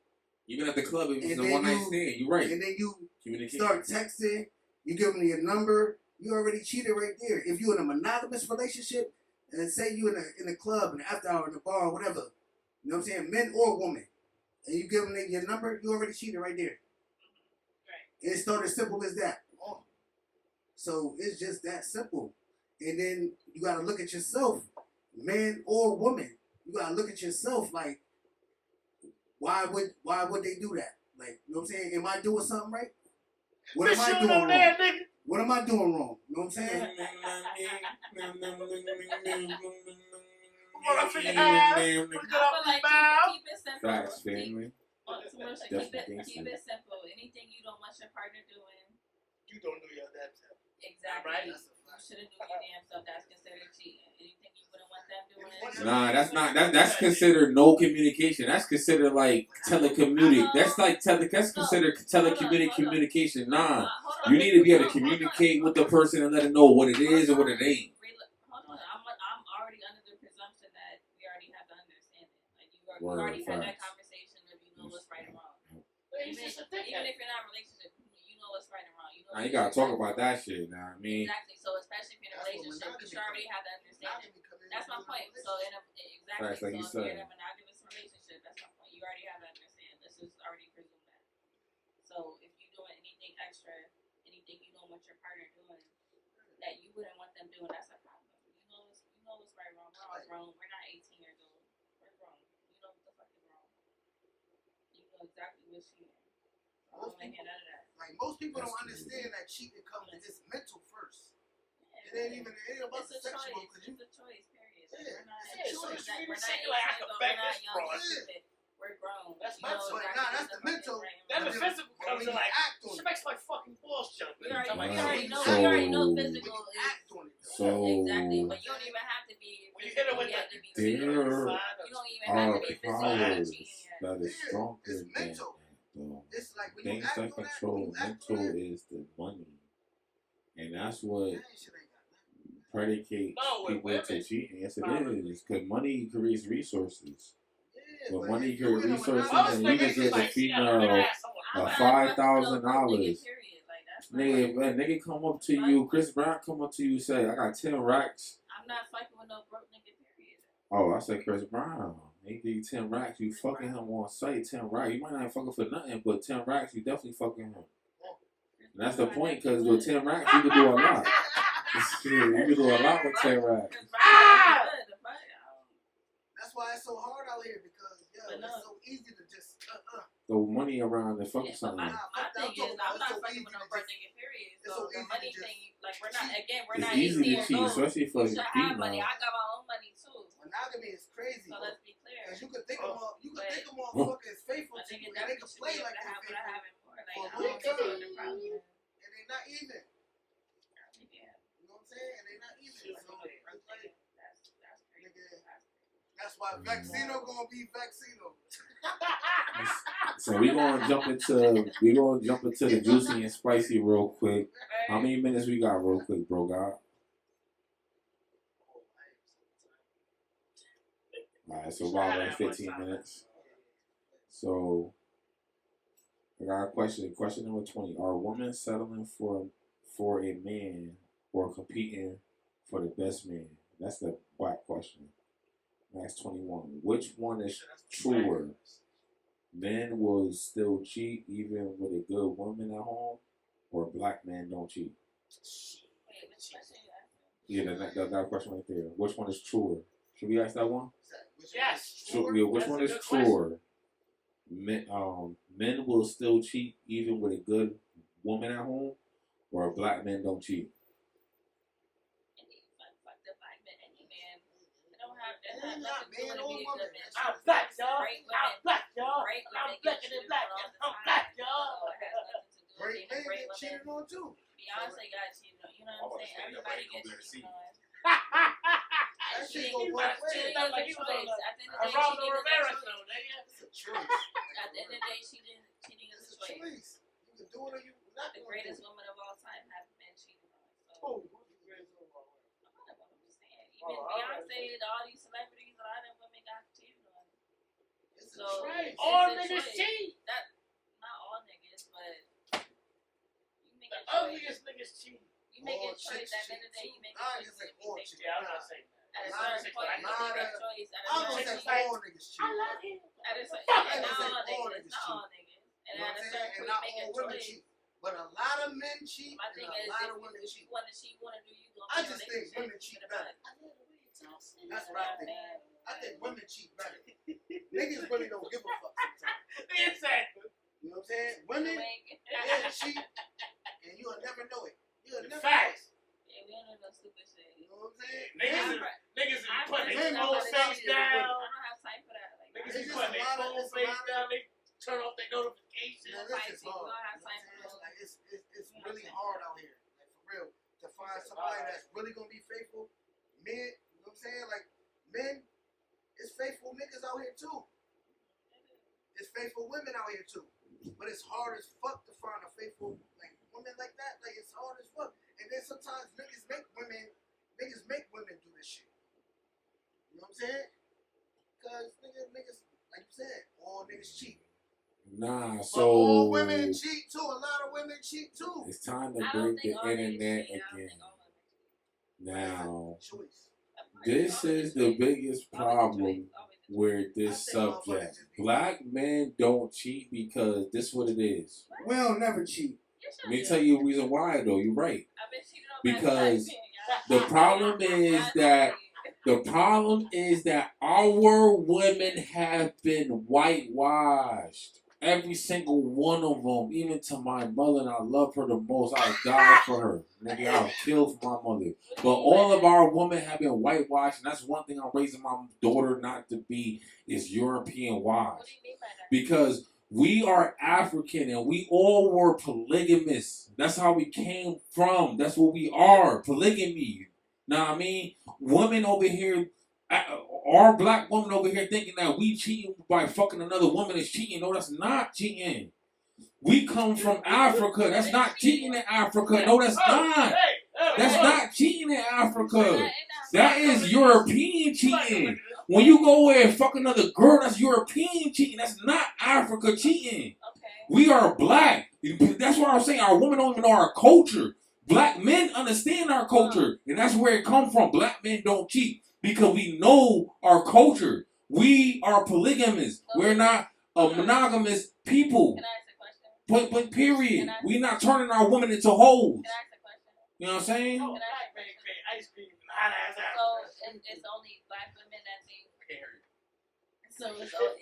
Even at the club, if it's and a then one night you- stand, you're right. and then you Communication. start texting, you give them your number, you already cheated right there. If you in a monogamous relationship and say you in the club in the after hour in the bar or whatever, you know what I'm saying, men or women, and you give them your number, you already cheated right there. Right. It started as simple as that. Oh. So it's just that simple. And then you gotta look at yourself, man or woman. You gotta look at yourself like, why would they do that? Like, you know what I'm saying? Am I doing something right? What am I doing wrong? nigga. What am I doing wrong? You know what I'm saying? What I figure I out? feel like keep it simple. Facts, family. Keep it simple. Anything you don't want your partner doing, You don't do your damn self. exactly. Right. You shouldn't do your damn self. That's considered cheating. Anything you wouldn't want them doing. Nah, that's not. That's considered no communication. That's considered like telecommuting. That's like that's considered communication. Nah, you need to be able to communicate with the person and let them know what it is and what it ain't. Hold on, I'm already under the presumption that we already have the understanding. Like you already had that conversation of you know what's right and wrong. Even if you're not in a relationship, you know what's right and wrong. You know. Now you gotta talk about that shit. Now I mean. Exactly. So especially if you're in a relationship, you should already have the understanding. That's my point. So Right, like so you if said. you're in a monogamous relationship, that's my point. You already have to understand. This is already presumed that. So if you're doing anything extra, anything you don't want your partner doing, that you wouldn't want them doing, that's a problem. You know what's right and wrong. We're all grown. We're not 18 years old. We're grown. You know what the fuck is wrong. You know exactly what's cheating. I don't want to hear none of that. Like most people don't understand that cheating comes it's mental first. It ain't about the sexual. It's a choice, period. Like, Yeah, we're not, it's a choice. we're not 18 years old. We're not young and stupid. We're grown. That's You know mental. exactly That's what the fuck is mental. right and Then the wrong. physical comes in like, she makes my fucking balls jump. We already know. So- We already know physical is Act on it. So exactly, but you don't even have to be. When you hit it with you have to be. there You don't even have to be powers physically. that is stronger it's than mental. though. It's like when you Things act that on that, control when you act mental on that, is the money, and that's what that shit ain't got nothing. predicates No, with people to women. cheating. Yes, it is. Because money creates resources. Yeah, But but money if you creates in a resources, monogamous and you can relationship, give a female $5,000. Nigga come up to you, Chris Brown come up to you, say, I got 10 racks. I'm not fucking with no broke nigga, period. Oh, I said Chris Brown. He give you 10 racks, you fucking him on site, 10 racks. You might not fucking for nothing, but 10 racks, you definitely fucking him. And that's the point, because with 10 racks, you can do a lot. Shit, you can do a lot with 10 racks. That's why it's so hard out here because it's so easy to just Throw money around and fuck something. My thing is, I'm not fucking with no broke nigga, period. So the money thing, like we're not It's 18 easy to years cheat, old. especially for You should have money. female. I got my own money too. monogamy is crazy. So let's be clear. Because you could think of motherfuckers faithful to you, and they can play like they're faithful. I don't think that's the problem. And they're not even. You know what I'm saying? And they're not even. So, That's crazy. that's why Vaccino gonna be Vaccino. So we gonna jump into the juicy and spicy real quick. How many minutes we got real quick, bro? God. Alright, so about like 15 minutes. So I got a question. Question number 20. Are women settling for a man or competing for the best man? That's the black question. That's 21. Which one is truer? Men will still cheat even with a good woman at home, or black men don't cheat? Yeah, that question right there. Which one is truer? Should we ask that one? Yes. Which one is truer? Men will still cheat even with a good woman at home, or black men don't cheat? I'm black, y'all. I'm black, y'all. I'm blacker than black. I'm black, y'all. Great men get cheated on too. Beyonce got cheated on. You know what I'm saying? Everybody gets cheated on. That shit go both ways. Like he was on a Ronaldo Rivera show, nigga. It's a choice. At the end of the day, cheating is It's a a choice. choice. You can do it or you not. The greatest woman of all time has been cheated on. So, Oh, who's the greatest one? I'm just saying. Even Beyonce, all these celebrities, a lot of women got cheated on. It's a So, choice. All it's a niggas choice. cheat. Not all niggas, but you make The a choice. ugliest niggas cheat. You make All a choice. chicks At the end of the day, cheat you make too. a I choice. ain't gonna say all chicks. Yeah, I'm not saying that. At a Nah, certain point, you nah, make a nah. choice. At a I'm gonna certain say point, all niggas cheat. I love him. at a certain Fuck, point, I'm not gonna say all all niggas. niggas Not all cheat. niggas. You And know at what a I'm certain saying? And point, not you make a all women choice. cheat. But a lot of men cheat, My and thing a is, lot of if women you cheat. want to cheat, want to do you, I just think women cheat better. That's what I think. I think women cheat better. Niggas really don't give a fuck sometimes. Exactly. You know what I'm saying? Women, they'll cheat, and you'll never know it. You'll never know it. Facts. Yeah, we don't know no stupid shit. You know what I'm saying? Niggas is putting Men their phone don't face stop I down. don't have time for that. Like, Niggas It's is just putting a their lot of- phone it's a face lot of- down. They turn off their notifications. Man, this is hard. You know what I'm saying? Like, it's really hard out here. Like, for real. To find somebody that's really gonna be faithful. Men, you know what I'm saying? Like, men, it's faithful niggas out here too. It's faithful women out here too. But it's hard as fuck to find a faithful like woman like that. Like, it's hard as fuck. And then sometimes niggas make women do this shit. You know what I'm saying? Cause niggas, like you said, all niggas cheat. Nah, But so all women cheat too. A lot of women cheat too. it's time to I don't break think the all niggas internet cheat. I don't again. think all women cheat. Now, Choice. this is the biggest problem with this subject. Black men don't cheat because this is what it is. We'll never cheat. Let me tell you a reason why, though. You're right. I've been cheated on Because by the problem is that our women have been whitewashed. Every single one of them, even to my mother, and I love her the most. I'll die for her. Nigga, I'll kill for my mother. But all of our women have been whitewashed, and that's one thing I'm raising my daughter not to be, is European What washed. do you mean by that? Because we are African and we all were polygamists. That's how we came from. That's what we are. Polygamy. Know what I mean? Women over here, our black woman over here thinking that we cheating by fucking another woman is cheating. No, that's not cheating. We come from Africa. That's not cheating in Africa. No, that's not. That's not cheating in Africa. That is European cheating. When you go away and fuck another girl, that's European cheating. That's not Africa cheating. Okay. We are black. That's why I'm saying our women don't even know our culture. Black men understand our culture. And that's where it comes from. Black men don't cheat because we know our culture. We are polygamous. We're not a monogamous people. Can I ask a question? Point, period. We're not turning our women into hoes. Can I ask a question? You know what I'm saying? Oh, black man create ice cream and hot ass So apples. it's only black women that think. I can't hear you. So it's only,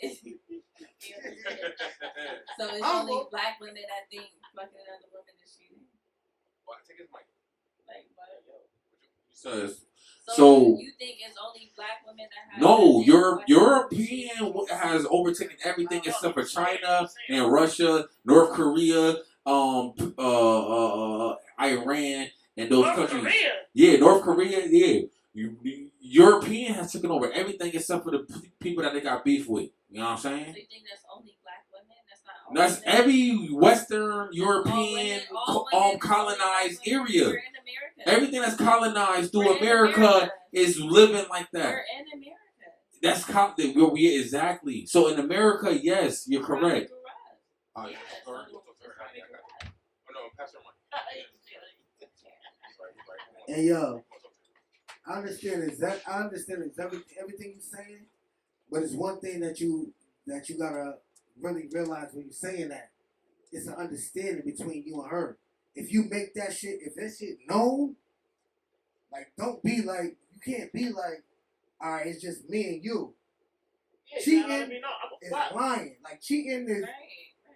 so it's only black women that think fucking another woman is cheating. Well, take his mic. Like what? So you think it's only black women that have? no, that European has overtaken everything except for China and Russia, North Korea, Iran, and those countries. Korea. Yeah, North Korea. Yeah, European has taken over everything except for the people that they got beef with. You know what I'm saying? So you think that's only black women? That's not all That's women? every Western European all women, colonized all women. area. We're in America. Everything that's colonized through We're in America is living like that. We're in America. That's where we are exactly. So in America, yes, you're correct. Oh, yeah. Sorry. Oh, no, pass her mic. And yo, I understand everything you're saying, but it's one thing that you gotta really realize when you're saying that. It's an understanding between you and her. If you make that shit, if that shit known, like don't be like, you can't be like, all right, it's just me and you. Yeah, Cheating is lying. Like cheating is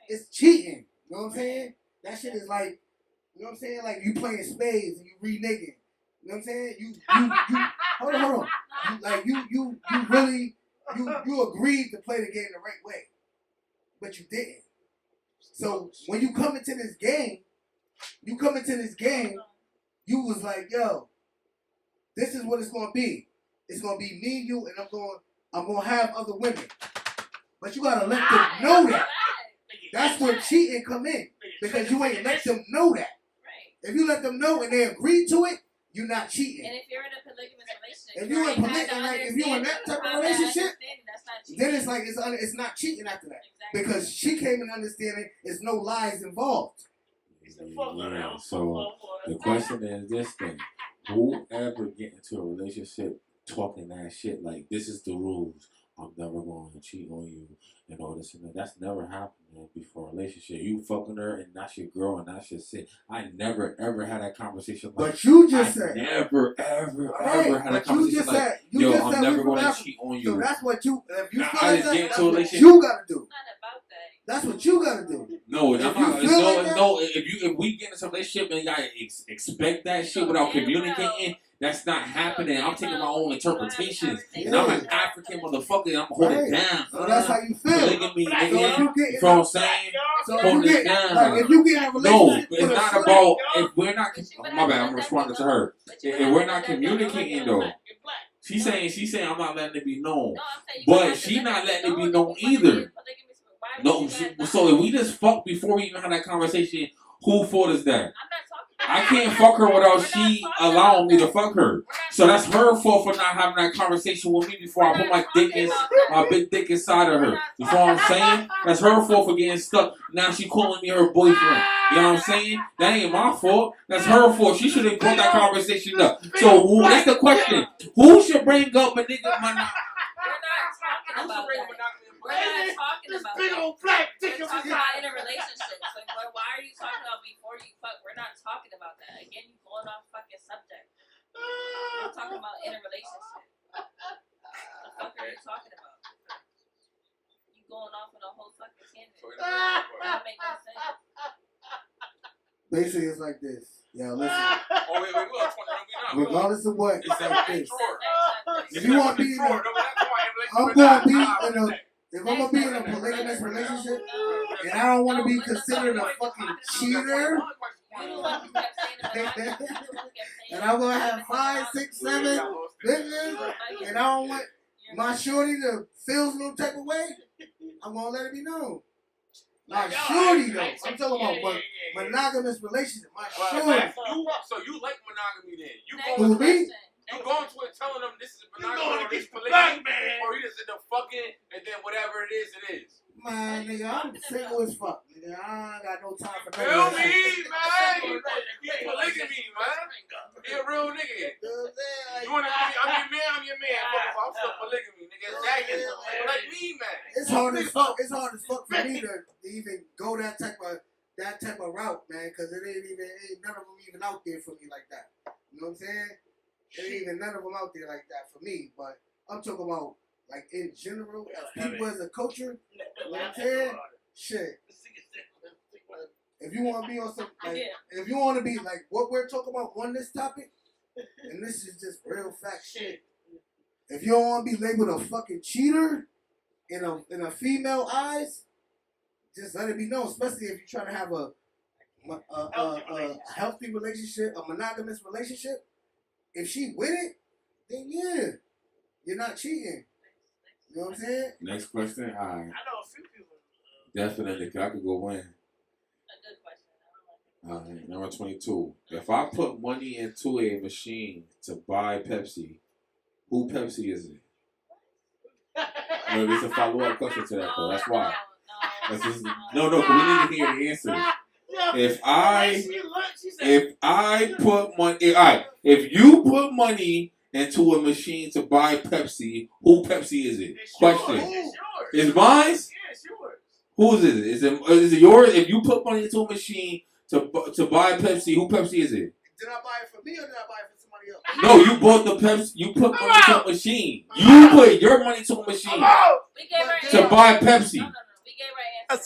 it's cheating. You know what I'm saying? That shit is like, you know what I'm saying? Like you playing spades and you reneging. You know what I'm saying? You hold on. You really agreed to play the game the right way, but you didn't. So when you come into this game, you was like, yo, this is what it's gonna be. It's gonna be me, you, and I'm gonna have other women. But you gotta let them know that. That's where cheating come in. Because you ain't let them know that. If you let them know and they agree to it, you're not cheating. And if you're in a polygamous relationship, if you're in that type of relationship, then it's like it's not cheating after that. Exactly. Because she came in understanding there's no lies involved. Yeah, so the question is this thing. Whoever get into a relationship talking that shit like this is the rules, I'm never going to cheat on you and all this and that. That's never happened before a relationship. You fucking her and that's your girl and that's your shit. I never ever had that conversation like but you just said never ever had a conversation like yo, I'm never going to cheat on you. So that's what you if you feel I like just that, get that's into a what relationship. you gotta do. It's not about that. That's what you gotta do. No, If I'm you not. feel like No. If we get into a relationship and y'all expect that shit without communicating, that's not happening. I'm taking my own interpretations, and I'm an African motherfucker. And I'm holding it down. So that's how you feel. Polygamy, So nigga. if you get, You know what I'm saying? so if Holding you it get, down. like if you get in a No, relationship, it's with a not shorty- about if we're not. Oh, my bad. I'm responding to her. If we're not communicating though, she's saying I'm not letting it be known, but she not letting it be known either. No, so if we just fuck before we even had that conversation, who fault is that? I can't fuck her without she allowing me to fuck her. So that's her fault for not having that conversation with me before I put my big dick inside of her. You know what I'm saying? That's her fault for getting stuck. Now she calling me her boyfriend. You know what I'm saying? That ain't my fault. That's her fault. She should have brought that conversation up. So that's the question. Who should bring up a nigga? We're not talking about that. We're not talking about big old black dick. We're talking about in a relationship. So why are you talking about before you fuck? We're not talking about that. Again, you going off fucking subject. We're talking about in a relationship. The fuck are you talking about? You going off on a whole fucking tangent. That make no sense. Basically, it's like this. Yo, listen. Oh, wait, look. Regardless of what, it's like this. If you want to be in a, I'm gonna be in a. If I'm gonna be in a polygamous relationship and I don't want to be considered a fucking cheater, and I'm gonna have 5, 6, 7 business, and I don't want my shorty to feel some type of way, I'm gonna let it be known. My shorty though, I'm talking about monogamous relationship. My shorty. So you like monogamy then? Who, me? You going to it telling them this is monogamy or this polygamy, or you just end up fucking and then whatever it is, it is. Man, nigga, I'm single as fuck. Nigga, I ain't got no time for that. Feel me, man? You polygamy, man. Be a real nigga. You wanna be? I'm your man. I'm still polygamy, nigga. Like me, man. It's hard as fuck. It's hard as fuck for me to even go that type of that type of route, man, because it ain't none of them even out there for me like that. You know what I'm saying? It ain't even none of them out there like that for me. But I'm talking about like in general, as people as a culture. You know what I'm saying? Shit. If you want to be on some, like, if you want to be like what we're talking about on this topic, and this is just real fact shit. If you don't want to be labeled a fucking cheater in a female eyes, just let it be known. Especially if you're trying to have a healthy relationship, a monogamous relationship. If she with it, then yeah, you're not cheating. You know what I'm saying? Next question. All right. I know a few people. Definitely, I could go in. A good question. All right, number 22. If I put money into a machine to buy Pepsi, who Pepsi is it? No, there's a follow-up question to that, though. That's why. That's just, no, because we need to hear the answers. If I put money, all right, if you put money into a machine to buy Pepsi, who Pepsi is it? Question. It's yours. Is mine? Yeah, it's yours. Whose is it? Is it yours? If you put money into a machine to buy Pepsi, who Pepsi is it? Did I buy it for me or did I buy it for somebody else? No, you bought the Pepsi. You put money into a machine. You put your money to a machine to buy Pepsi. No. We gave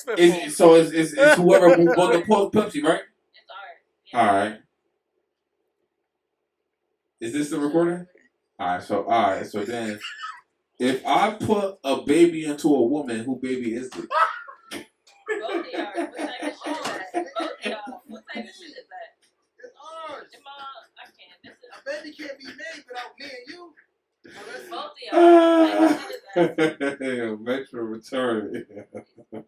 our answer. So it's whoever bought the Pepsi, right? It's ours. Yeah. All right. Is this the recording? All right. So then, if I put a baby into a woman, who baby is it? Both of y'all. What type of shit is that? Both of y'all. What type of shit is that? It's ours. I can't. This is A baby can't be made without me and you. both of y'all. What type of shit is that? Metro retarded. I can't.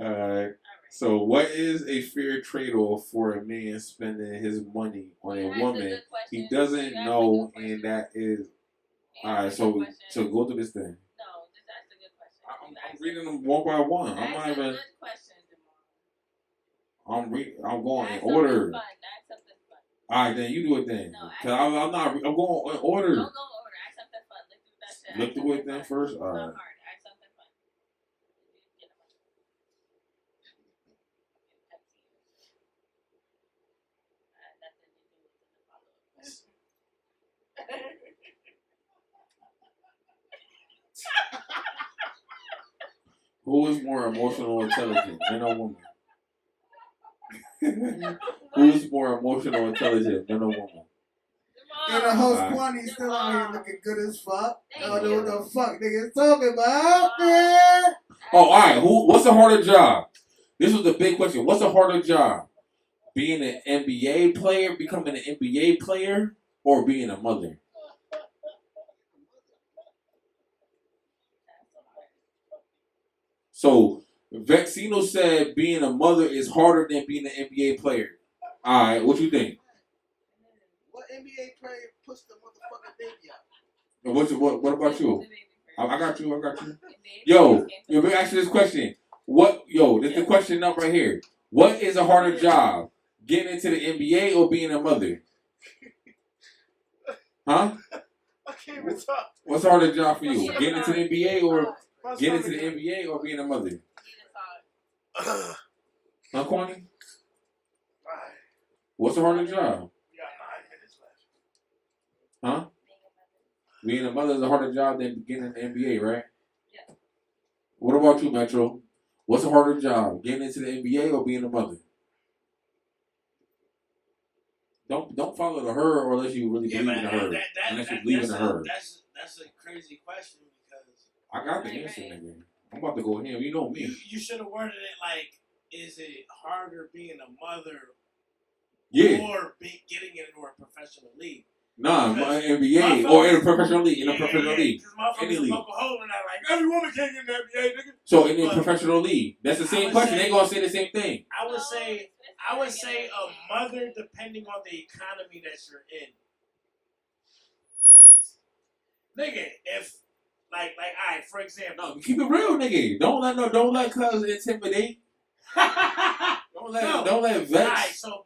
All right. So, what is a fair trade-off for a man spending his money on a woman he doesn't know, and that is all right? So go through this thing. No, just ask a good question. I'm reading them one by one. I'm not even. Good question, Jamal. I'm going in Ask order. something fun. Ask something fun. All right, then you do it then. No, Cause I'm not. I'm going in order. Don't go order. Ask something fun. Look through that shit. Look through it then first. All It's right. not hard. Ask something fun. Nothing to do with the follow-up. Who is more emotional intelligent, man or woman? Who's more emotional intelligent, man or woman? And the host Kwani still out here looking good as fuck. I don't know what the fuck niggas talking about, man. Oh, all right. What's a harder job? This was the big question. What's a harder job? Being an NBA player, becoming an NBA player, or being a mother? So, Vexino said being a mother is harder than being an NBA player. All right, what you think? What NBA player pushed the motherfucking baby out? What about you? I got you. Yo, let me ask you this question. This is the question up right here. What is a harder job? Getting into the NBA or being a mother? Huh? I can't even talk. What's a harder job for you? Getting into the NBA or being a mother? Huh, Kwani? What's a harder job? We got 9 minutes left. Huh? Being a mother is a harder job than getting in the NBA, right? Yeah. What about you, Metro? What's a harder job? Getting into the NBA or being a mother? Don't follow the her or unless you really believe in her. Unless you believe in her. That's a crazy question because I got the answer, nigga. I'm about to go in. You know me. You should have worded it like, is it harder being a mother or getting into a professional league? Nah, NBA or in a professional league. In a professional league. Any league. Like, every woman can't get in the NBA, nigga. So in a professional league, that's the same question. They gonna say the same thing. I would say a mother depending on the economy that you're in. What? Nigga, if like alright, for example. No, keep it real, nigga. Don't let cuz intimidate. Don't let vex. Alright, so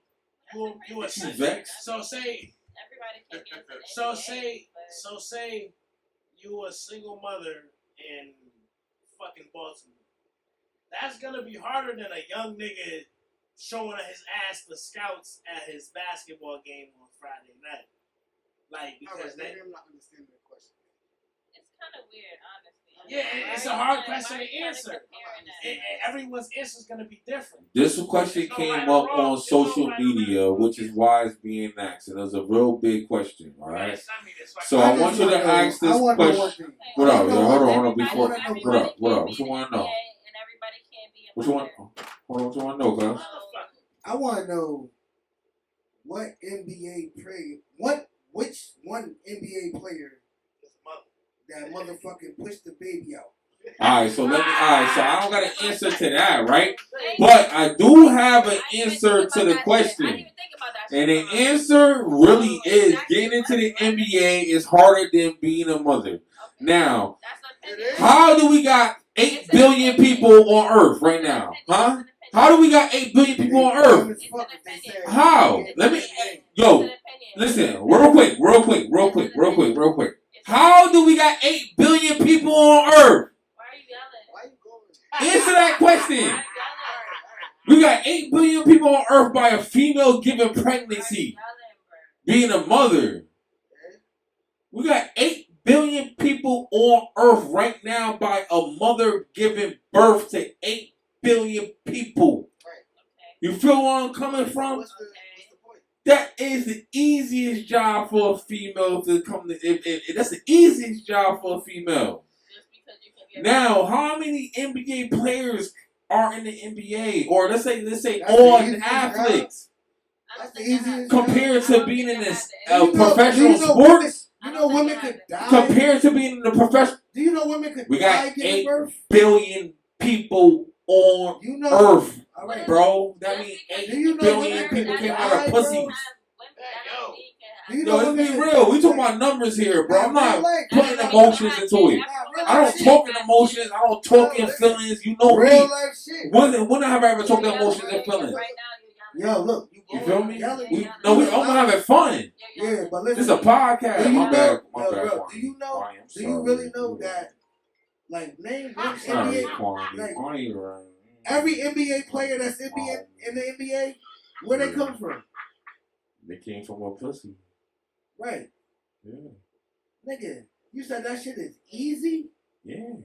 you a vex. So say everybody can get into So say you a single mother in fucking Baltimore. that's gonna be harder than a young nigga showing his ass to scouts at his basketball game on Friday night. Like, because maybe I'm not understanding the question. It's kind of weird, honestly. Yeah, it's a hard question to answer. Everyone's answer is going to be different. This question came up on social media, which is why it's being asked. And it was a real big question, all right? So I want you to ask this question. What up? Hold on. Before, what up? What you want to know? What you want? Hold on. What you want to know, guys? I want to know what NBA player, which one NBA player that motherfucking pushed the baby out. Alright, so I don't got an answer to that, right? But I do have an answer to the question. And the answer really is getting into the NBA is harder than being a mother. Now, how do we got 8 billion people on Earth right now? Huh? How do we got 8 billion people on Earth? How? Listen, real quick. How do we got 8 billion people on Earth? Why are you yelling? Answer that question. We got 8 billion people on Earth by a female giving pregnancy. Being a mother. We got 8 billion people on Earth right now by a mother giving birth to 8 billion people. You feel where I'm coming from? That is the easiest job for a female to come to. That's the easiest job for a female. Now, how many NBA players are in the NBA? Or let's say all athletes. That's the easiest compared to being in this professional sports. You know women could die. Compared to being in the professional. Do you know women could we die got giving 8 birth? billion people on Earth. All right. Bro, that means 8 billion people came out of pussies. Yo, let's be real. We talking about numbers here, bro. I'm not putting emotions into it. I don't talk in emotions. I don't talk in feelings. You know me. Real life shit. When have I ever talked in emotions and feelings? Yo, look. You feel me? We all having fun. Yeah, but listen. This is a podcast. My bad. Bro, do you know? Do you really know that? Like, name one NBA. Like, every NBA player that's in the NBA, where they come from? They came from a pussy. Right. Yeah. Nigga, you said that shit is easy? Yeah.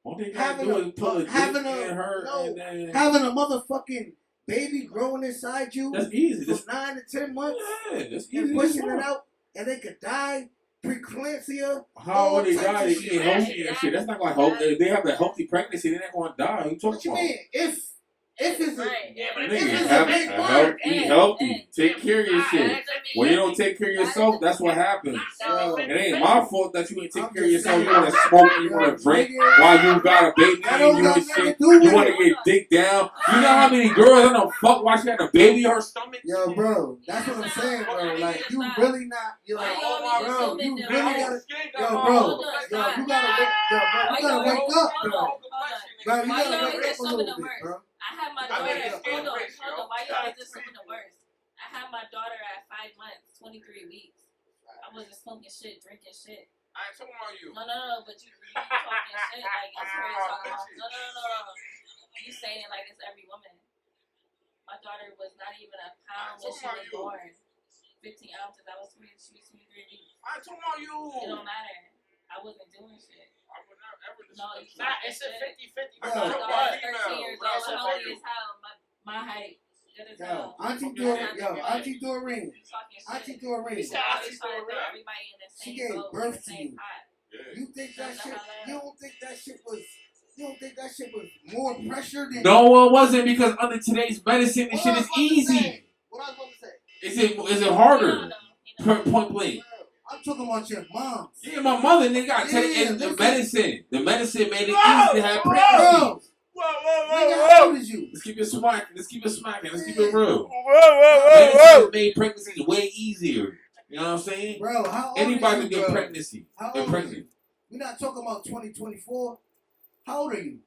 All they gotta do is pull a dick in her and then... Having a motherfucking baby growing inside you. That's easy. For 9 to 10 months. Yeah, that's easy. And pushing it out, and they could die. Preeclampsia. How would they die? They eat healthy and shit. That's not gonna help. They have a healthy pregnancy. They're not gonna die. What you talking about? What you mean? If it's eat healthy. Take care of your shit. When you don't take care of yourself, that's what happens. It ain't my fault that you ain't take care of yourself. You want to smoke, you want to drink while you got a baby and you and shit. You want to get dick down. You know how many girls I don't fuck while she had a baby in her stomach? Yo, bro, that's what I'm saying, bro. Like, you really not. You're like, bro, you really gotta. Yo, bro, you gotta wake up, bro. Bro, you gotta wake up a little bit, bro. I had my daughter. Hold on. Why you always assuming the worst? I had my daughter at 5 months, 23 weeks. I wasn't smoking shit, drinking shit. I ain't talking about you. No. But you talking shit like it's what you're talking about. No. You saying it like it's every woman. My daughter was not even a pound when she was born. 15 ounces. I was 23 weeks. I ain't talking about you. It don't matter. I wasn't doing shit. I would not ever No, it's a 50-50. My daughter is 13 years old. Healthy as hell. My height. Good as hell. Auntie do a ring. Auntie do a ring. Everybody in the She same gave boat, birth the to same you. pot. You think that shit? You don't think that shit was more pressure than? No, it wasn't, because under today's medicine, this shit is easy. What I was about to say? Is it harder? Point blank. I'm talking about your mom. Yeah, my mother, nigga, got the medicine. The medicine made it easy to have pregnancy. Nigga, how old is you? Let's keep it smacking. Let's keep it real. Whoa. Medicine made pregnancy way easier. You know what I'm saying? Bro, how old Anybody is can you, get bro? pregnancy. How old are you? We're not talking about 2024. How old are you?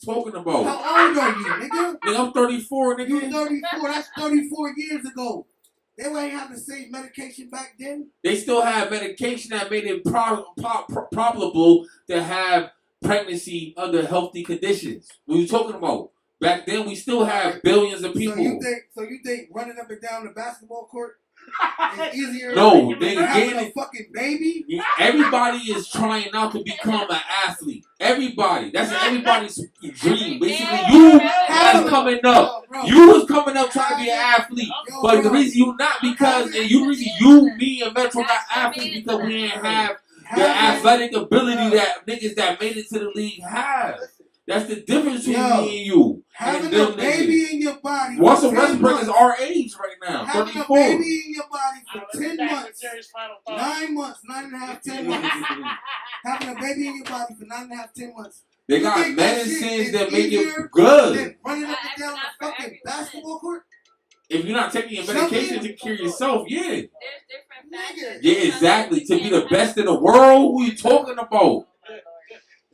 Talking about? How old are you, nigga? Nigga, I'm 34, nigga. You 34. That's 34 years ago. They ain't have the same medication back then. They still have medication that made it probable to have pregnancy under healthy conditions. What are you talking about? Back then, we still have billions of people. So you think running up and down the basketball court is easier No, than having a fucking baby? Everybody is trying not to become an athlete. Everybody. That's everybody's dream. Basically, you was coming up. You was coming up trying to be an athlete. But the reason you not because, and you reason you, me, and Metro got athletes because we didn't have the athletic ability that niggas that made it to the league have. That's the difference between me and you. Having and a baby in your body. Russell Westbrook is our age right now. Having 34. a baby in your body for 10 months. 9 months, 9.5, 10 months. Having a baby in your body for 9.5, 10 months. They got medicines that make it good. Than running up and down the fucking basketball court? If you're not taking your medication to cure yourself, yeah. There's different factors. Yeah, exactly. To be the best in the world, who you talking about?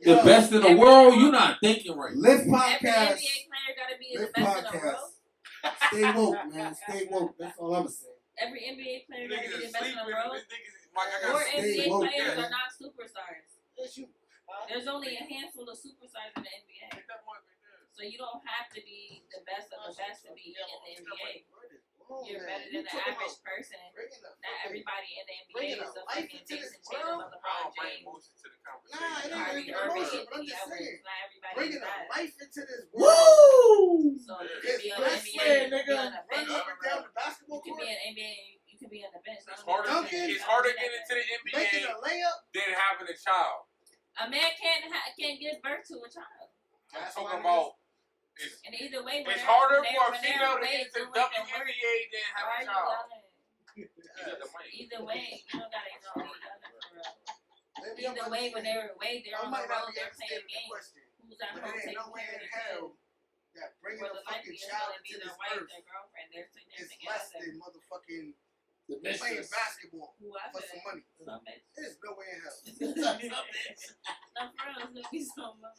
The best in the world, you're not thinking right. Live podcast. Every NBA player gotta be the best in the world. Stay woke, man. Stay woke. That's all I'm saying. Every NBA player gotta be the best in the world. Or Or NBA players are not superstars. There's only a handful of superstars in the NBA. So you don't have to be the best of the best to be in the NBA. You're better than the average person. Not everybody in the NBA is a fucking Jason Tatum or LeBron James. Kyrie Irving, Anthony Edwards. Not everybody is Bringing that. life into this Woo! world. So you could be on the NBA, you could be on the bench. Running up and down the basketball You could court. be an NBA, you could be on the bench. It's harder getting into the Making NBA a layup. than having a child. A man can't give birth to a child. I'm talking about. And either way, It's harder for a female to get into WNBA than have a child. Either way, you don't gotta know each other for real. Either way, when they're away, they're on the road, they're playing games. Who's at home taking care of the kid? That bringing More a than likely, fucking it's child gonna be into their this wife, earth their girlfriend, their is significant less other. than motherfucking The playing mistress. basketball Who I for said, some money. some bitch. There's no way in hell. No, for real, it's gonna be so much.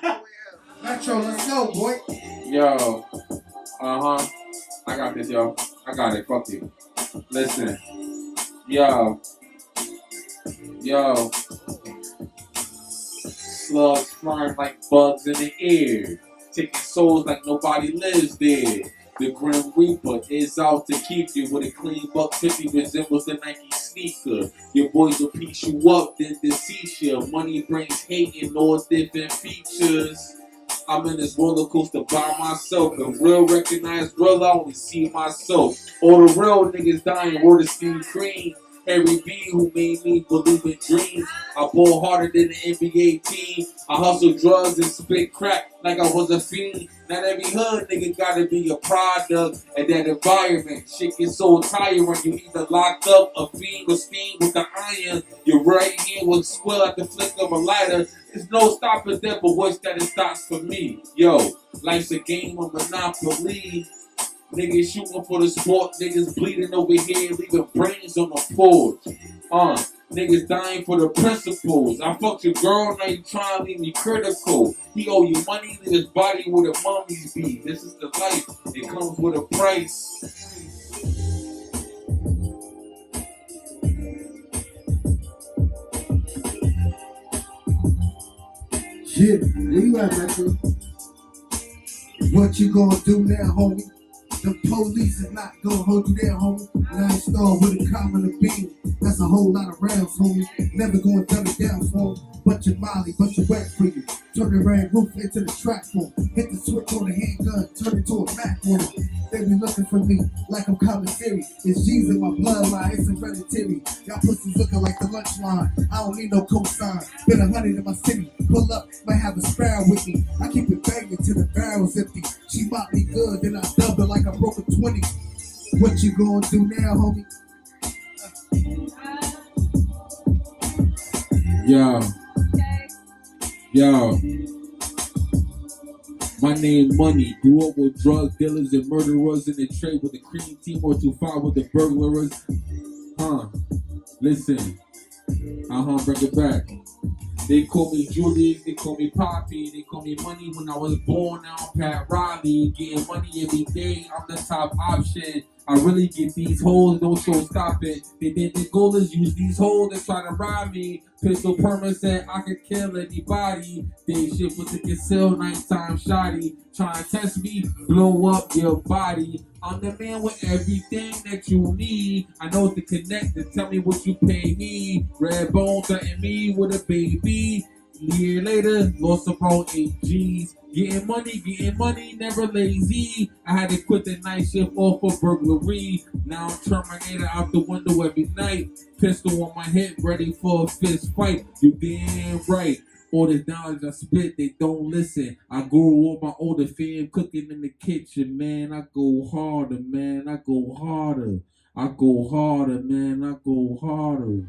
No way in hell. Metro, let's go, boy. Yo. I got this, yo. I got it. Fuck you. Listen. Yo. Slugs flying like bugs in the air. Taking souls like nobody lives there. The Grim Reaper is out to keep you with a clean buck 50 resembles the Nike sneaker. Your boys will piece you up, then deceive you. Money brings hate and all different features. I'm in this roller coaster by myself. The real recognized real, I only see myself. All the real niggas dying, word of Steve Green. Harry B, who made me believe in dreams. I ball harder than the NBA team. I hustle drugs and spit crack like I was a fiend. Not every hood nigga gotta be a product of that environment. Shit gets so tired when you either locked up, a fiend, or steam with the iron. Your right hand will squill at the flick of a lighter. There's no stopping there, but wish that it stops for me. Yo, life's a game of Monopoly. Niggas shooting for the sport, niggas bleeding over here, leaving brains on the porch. Niggas dying for the principles. I fucked your girl, now you trying to leave me critical. He owe you money, leave his body where the mummies be. This is the life, it comes with a price. Shit, where you at, Metro? What you gonna do now, homie? The police is not gonna hold you there, homie. And I install with a common beam. That's a whole lot of rounds, homie. Never gonna dumb it down for 'em. Bunch of Molly, bunch of wet for you. Turn the red roof into the trap for 'em. Hit the switch on the handgun, turn it to a Mac for 'em. They be looking for me like I'm commissary. It's G's in my bloodline, it's hereditary. Y'all pussies looking like the lunch line. I don't need no cosign. Been 100 in my city. Pull up, might have a sparrow with me. I keep it banging till the barrel's empty. She bought me good, then I double it like I broke a 20. What you gonna do now, homie? Yo. My name Money. Grew up with drug dealers and murderers in the trade with the cream team or 2-5 with the burglars. Listen. Bring it back. They call me Julius, they call me Poppy, they call me Money when I was born. Now I'm Pat Riley, getting money every day. I'm the top option. I really get these hoes, no show stopping. They think the goal is use these hoes to try to rob me. Pistol permit said I could kill anybody. They shit with the conceal nighttime shotty. Trying to test me, blow up your body. I'm the man with everything that you need. I know to connect and tell me what you pay me. Red Bone threatened me with a baby. A year later, lost about 8 G's. Getting money, never lazy. I had to quit the night shift off for burglary. Now I'm Terminator out the window every night. Pistol on my hip, ready for a fist fight. You damn right. All this knowledge I spit, they don't listen. I grew up my older fam cooking in the kitchen, man. I go harder, man. I go harder. I go harder, man. I go harder.